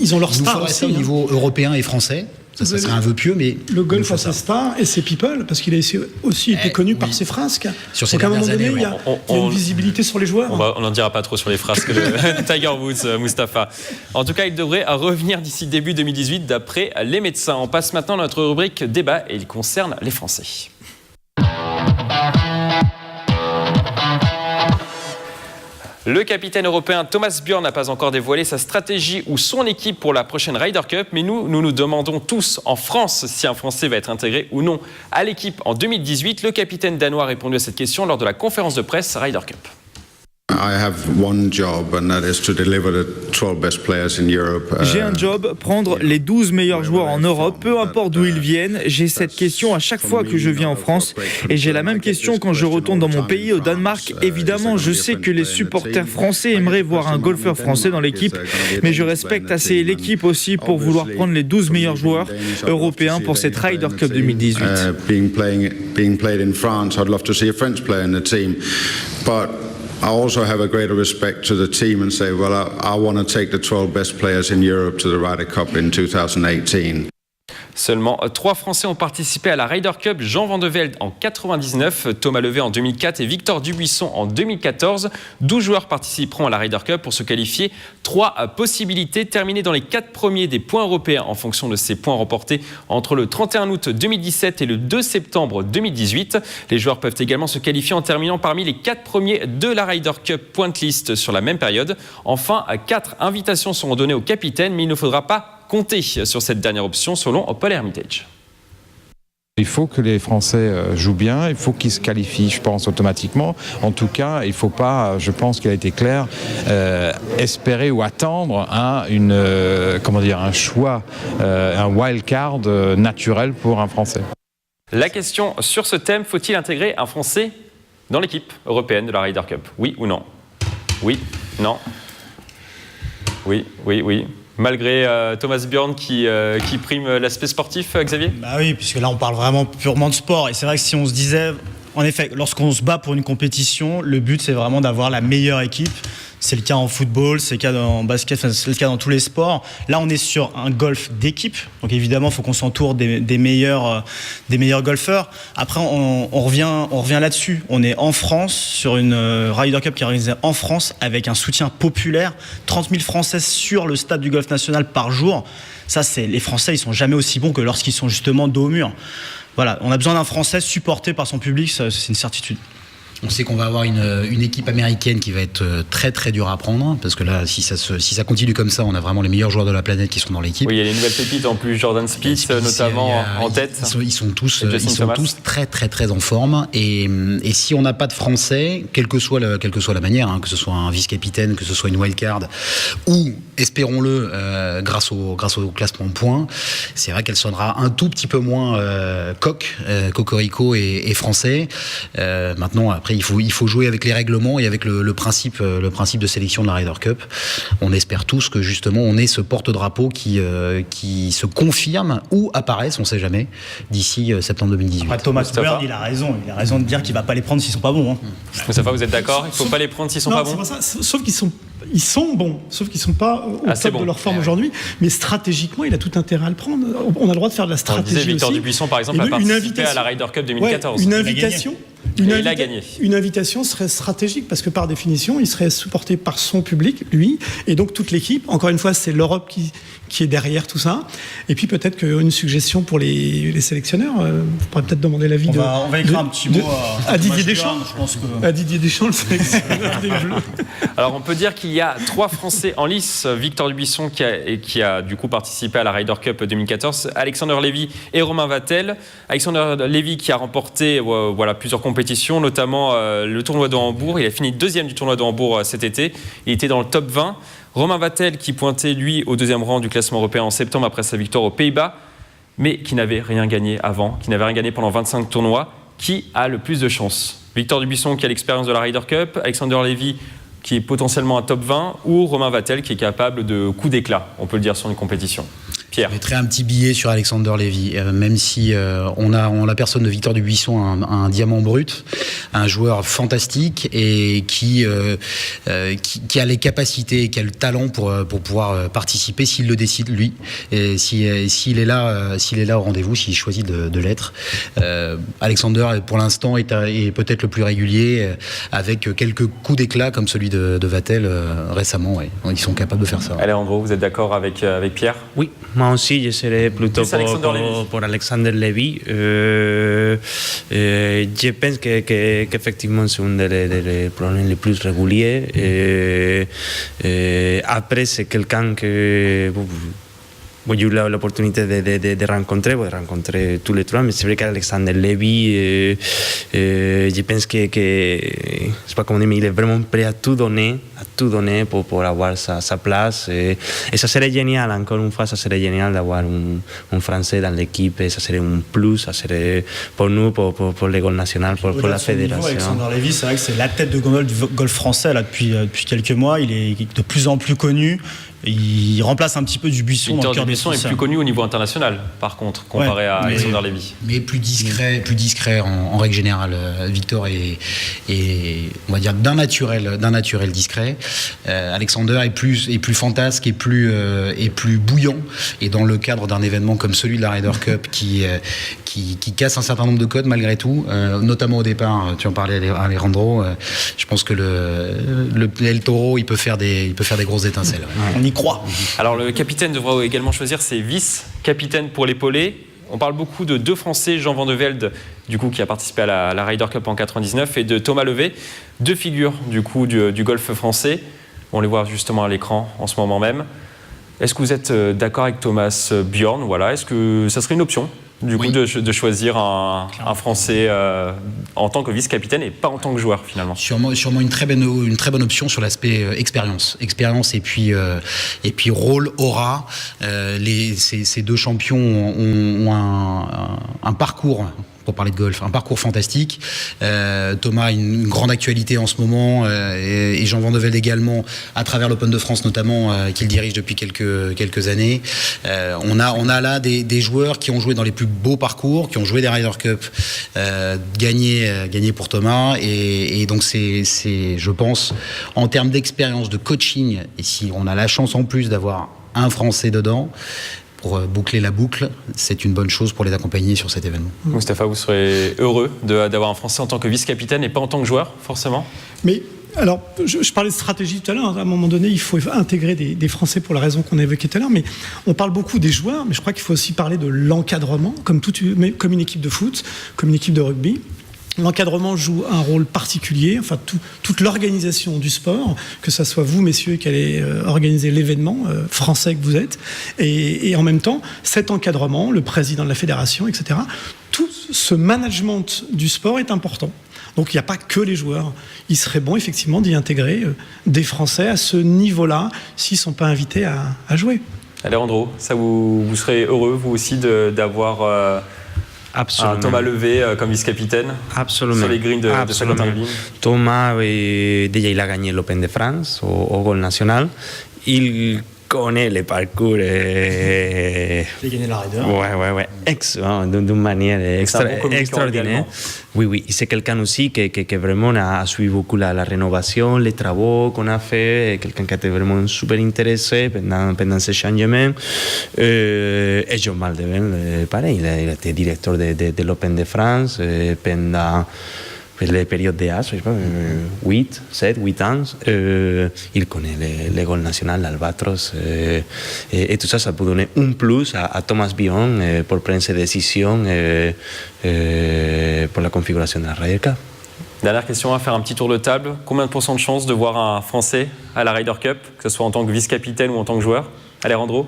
Ils ont leur star aussi. Ça au niveau européen et français. Ça serait un vœu pieux, mais... Le golf a ses stars et ses people, parce qu'il a aussi été connu par ses frasques. Sur ces Donc à un moment dernières donné, années, il y a une visibilité sur les joueurs. On n'en dira pas trop sur les frasques de Tiger Woods, Mustapha. En tout cas, il devrait revenir d'ici début 2018, d'après les médecins. On passe maintenant à notre rubrique débat, et il concerne les Français. Le capitaine européen Thomas Bjorn n'a pas encore dévoilé sa stratégie ou son équipe pour la prochaine Ryder Cup, mais nous demandons tous en France si un Français va être intégré ou non à l'équipe en 2018. Le capitaine danois a répondu à cette question lors de la conférence de presse Ryder Cup. J'ai un job, prendre les 12 meilleurs joueurs en Europe, peu importe d'où ils viennent. J'ai cette question à chaque fois que je viens en France, et j'ai la même question quand je retourne dans mon pays, au Danemark. Évidemment, je sais que les supporters français aimeraient voir un golfeur français dans l'équipe, mais je respecte assez l'équipe aussi pour vouloir prendre les 12 meilleurs joueurs européens pour cette Ryder Cup 2018. I also have a greater respect to the team and say, well, I want to take the 12 best players in Europe to the Ryder Cup in 2018. Seulement 3 Français ont participé à la Ryder Cup, Jean Van de Velde en 99, Thomas Levet en 2004 et Victor Dubuisson en 2014. 12 joueurs participeront à la Ryder Cup pour se qualifier. 3 possibilités, terminer dans les 4 premiers des points européens en fonction de ces points remportés entre le 31 août 2017 et le 2 septembre 2018. Les joueurs peuvent également se qualifier en terminant parmi les 4 premiers de la Ryder Cup point list sur la même période. Enfin, 4 invitations seront données au capitaine, mais il ne faudra pas compter sur cette dernière option selon Paul Hermitage. Il faut que les Français jouent bien, il faut qu'ils se qualifient, je pense, automatiquement. En tout cas, il ne faut pas, je pense qu'il a été clair, espérer ou attendre un choix, un wild card naturel pour un Français. La question sur ce thème, faut-il intégrer un Français dans l'équipe européenne de la Ryder Cup ? Oui ou non ? Oui, non. Oui. Malgré Thomas Bjorn qui prime l'aspect sportif, Xavier ? Bah oui, puisque là on parle vraiment purement de sport. Et c'est vrai que si on se disait, en effet, lorsqu'on se bat pour une compétition, le but c'est vraiment d'avoir la meilleure équipe. C'est le cas en football, c'est le cas en basket, c'est le cas dans tous les sports. Là, on est sur un golf d'équipe. Donc évidemment, il faut qu'on s'entoure des meilleurs golfeurs. Après, on revient là-dessus. On est en France, sur une Ryder Cup qui est organisée en France, avec un soutien populaire. 30 000 Français sur le stade du Golf National par jour. Ça, les Français, ils sont jamais aussi bons que lorsqu'ils sont justement dos au mur. Voilà, on a besoin d'un Français supporté par son public, c'est une certitude. On sait qu'on va avoir une équipe américaine qui va être très très dure à prendre, parce que là, si ça continue comme ça, on a vraiment les meilleurs joueurs de la planète qui sont dans l'équipe. Oui, il y a les nouvelles pépites en plus, Jordan Spieth notamment en tête. Ils sont tous très très très en forme, et si on n'a pas de Français, quelle que soit la manière, que ce soit un vice-capitaine, que ce soit une wildcard, ou espérons-le grâce au classement de points, c'est vrai qu'elle sonnera un tout petit peu moins cocorico et français. Maintenant, après Après, il faut jouer avec les règlements et avec le principe de sélection de la Ryder Cup. On espère tous que justement on ait ce porte-drapeau qui se confirme ou apparaisse, on sait jamais, d'ici septembre 2018. Après, Thomas Bjorn, il a raison de dire qu'il va pas les prendre s'ils sont pas bons. Moustapha, vous êtes d'accord? Il faut pas les prendre s'ils sont pas bons? Non, c'est pas ça. Sauf qu'ils sont bons, sauf qu'ils sont pas au top de leur forme aujourd'hui. Mais stratégiquement, il a tout intérêt à le prendre. On a le droit de faire de la stratégie aussi. Victor Dubuisson, par exemple, a participé à la Ryder Cup 2014. Une invitation. Il a gagné. Une invitation serait stratégique parce que par définition, il serait supporté par son public, lui, et donc toute l'équipe. Encore une fois, c'est l'Europe qui est derrière tout ça. Et puis peut-être qu'une suggestion pour les sélectionneurs, on pourrait peut-être demander l'avis on va écrire un petit mot à Didier Deschamps. Je pense que... À Didier Deschamps, le sélectionneur des Bleus. Alors on peut dire qu'il y a 3 Français en lice. Victor Dubuisson qui a du coup participé à la Ryder Cup 2014, Alexander Lévy et Romain Vattel. Alexander Lévy qui a remporté plusieurs compétitions, notamment le tournoi de Hambourg. Il a fini 2e du tournoi de Hambourg cet été. Il était dans le top 20. Romain Vattel qui pointait lui au 2e rang du classement européen en septembre après sa victoire aux Pays-Bas, mais qui n'avait rien gagné avant, qui n'avait rien gagné pendant 25 tournois. Qui a le plus de chance? Victor Dubuisson qui a l'expérience de la Ryder Cup, Alexander Lévy qui est potentiellement un top 20, ou Romain Vattel qui est capable de coups d'éclat, on peut le dire, sur une compétition? Pierre. Je mettrais un petit billet sur Alexander Lévy, même si on a la personne de Victor Dubuisson, un diamant brut, un joueur fantastique et qui a les capacités, qui a le talent pour pouvoir participer s'il le décide lui, et s'il est là au rendez-vous, s'il choisit de l'être. Alexander pour l'instant est peut-être le plus régulier, avec quelques coups d'éclat comme celui de Vattel récemment. Ouais. Ils sont capables de faire ça. Alejandro, vous êtes d'accord avec Pierre? Oui. Moi aussi, je serais plutôt pour Alexander Lévy. Je pense qu'effectivement, c'est un des problèmes les plus réguliers. Après, c'est quelqu'un que... j'ai eu l'opportunité de rencontrer tous les 3, mais c'est vrai qu'Alexander Lévy, je pense que c'est pas comment dire, mais il est vraiment prêt à tout donner pour avoir sa place. Et ça serait génial, encore une fois, ça serait génial d'avoir un Français dans l'équipe, et ça serait un plus, ça serait pour nous, pour l'école nationale, pour la fédération. Alexander Lévy, c'est vrai que c'est la tête de gondole du golf français là, depuis quelques mois. Il est de plus en plus connu. Il remplace un petit peu Dubuisson. Victor Dubuisson est plus connu au niveau international, par contre, comparé à Alexander Lévy. Mais plus discret en règle générale. Victor est on va dire d'un naturel discret. Alexander est plus fantasque et plus bouillant. Et dans le cadre d'un événement comme celui de la Ryder Cup qui casse un certain nombre de codes malgré tout, notamment au départ, tu en parlais Alejandro, je pense que le El Toro il peut faire des grosses étincelles. On y croit. Alors le capitaine devra également choisir ses vice-capitaines pour l'épauler. On parle beaucoup de 2 Français, Jean Van de Velde, du coup, qui a participé à la Ryder Cup en 99, et de Thomas Levet, 2 figures du coup du golf français. On les voit justement à l'écran en ce moment même. Est-ce que vous êtes d'accord avec Thomas Bjorn? Voilà, est-ce que ça serait une option du coup de choisir un Français en tant que vice-capitaine et pas en tant que joueur finalement? Sûrement une très bonne option sur l'aspect expérience et puis rôle, aura. Ces 2 champions ont un parcours, pour parler de golf, un parcours fantastique. Thomas a une grande actualité en ce moment, et Jean Van de Velde également, à travers l'Open de France notamment, qu'il dirige depuis quelques années. On a là des joueurs qui ont joué dans les plus beaux parcours, qui ont joué des Ryder Cup, gagné pour Thomas, et donc c'est je pense, en termes d'expérience, de coaching, et si on a la chance en plus d'avoir un Français dedans, pour boucler la boucle, c'est une bonne chose pour les accompagner sur cet événement. Moustapha, vous serez heureux d'avoir un Français en tant que vice-capitaine et pas en tant que joueur, forcément? Mais alors, je parlais de stratégie tout à l'heure. À un moment donné, il faut intégrer des Français pour la raison qu'on a évoquée tout à l'heure. Mais on parle beaucoup des joueurs, mais je crois qu'il faut aussi parler de l'encadrement, comme une équipe de foot, comme une équipe de rugby. L'encadrement joue un rôle particulier, enfin toute l'organisation du sport, que ce soit vous, messieurs, qui allez organiser l'événement français que vous êtes, et en même temps, cet encadrement, le président de la fédération, etc., tout ce management du sport est important. Donc il n'y a pas que les joueurs. Il serait bon, effectivement, d'y intégrer des Français à ce niveau-là, s'ils ne sont pas invités à jouer. Alejandro, ça vous serez heureux, vous aussi, d'avoir Absolument. Thomas Levé comme vice-capitaine. Absolument. Sur les greens de Saint-Quentin-les-Vignes. Thomas, déjà, il a gagné l'Open de France au Golf National. Il connaît le parcours. Il a gagné la Ryder. Ouais. Excellent, d'une manière extraordinaire. Oui. C'est quelqu'un aussi qui vraiment a suivi beaucoup la rénovation, les travaux qu'on a fait. Quelqu'un qui était vraiment super intéressé pendant ces changements. Et John Maldeven, pareil, il a été directeur de l'Open de France pendant les périodes de âge, je sais pas, 7-8 ans. Il connaît les Golf national, l'Albatros, et tout ça, ça peut donner un plus à Thomas Bjorn pour prendre ses décisions pour la configuration de la Ryder Cup. Dernière question, à faire un petit tour de table. Combien de pourcents de chances de voir un Français à la Ryder Cup, que ce soit en tant que vice-capitaine ou en tant que joueur? Alejandro?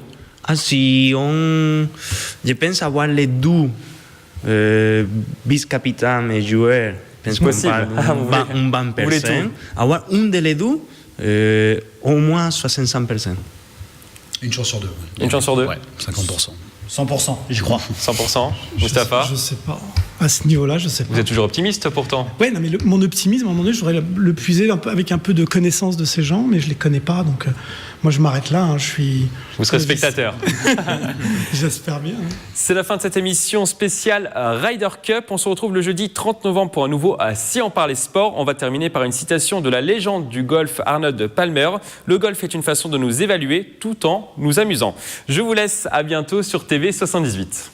Je pense avoir les deux vice-capitaines et joueurs. C'est possible. Un 20%. Avoir un de les deux, au moins 65%. Une chance sur deux. Une chance sur deux? Ouais, 50%. 100%, j'y crois. 100%. Mustapha? Je sais pas. À ce niveau-là, je sais pas. Vous êtes toujours optimiste pourtant? Ouais, non, mais mon optimisme, à un moment donné, je voudrais le puiser avec un peu de connaissance de ces gens, mais je les connais pas, donc moi je m'arrête là. Vous serez spectateur. J'espère bien. C'est la fin de cette émission spéciale Ryder Cup. On se retrouve le jeudi 30 novembre pour un nouveau Si on parlait sport. On va terminer par une citation de la légende du golf Arnold Palmer. Le golf est une façon de nous évaluer tout en nous amusant. Je vous laisse, à bientôt sur TV78.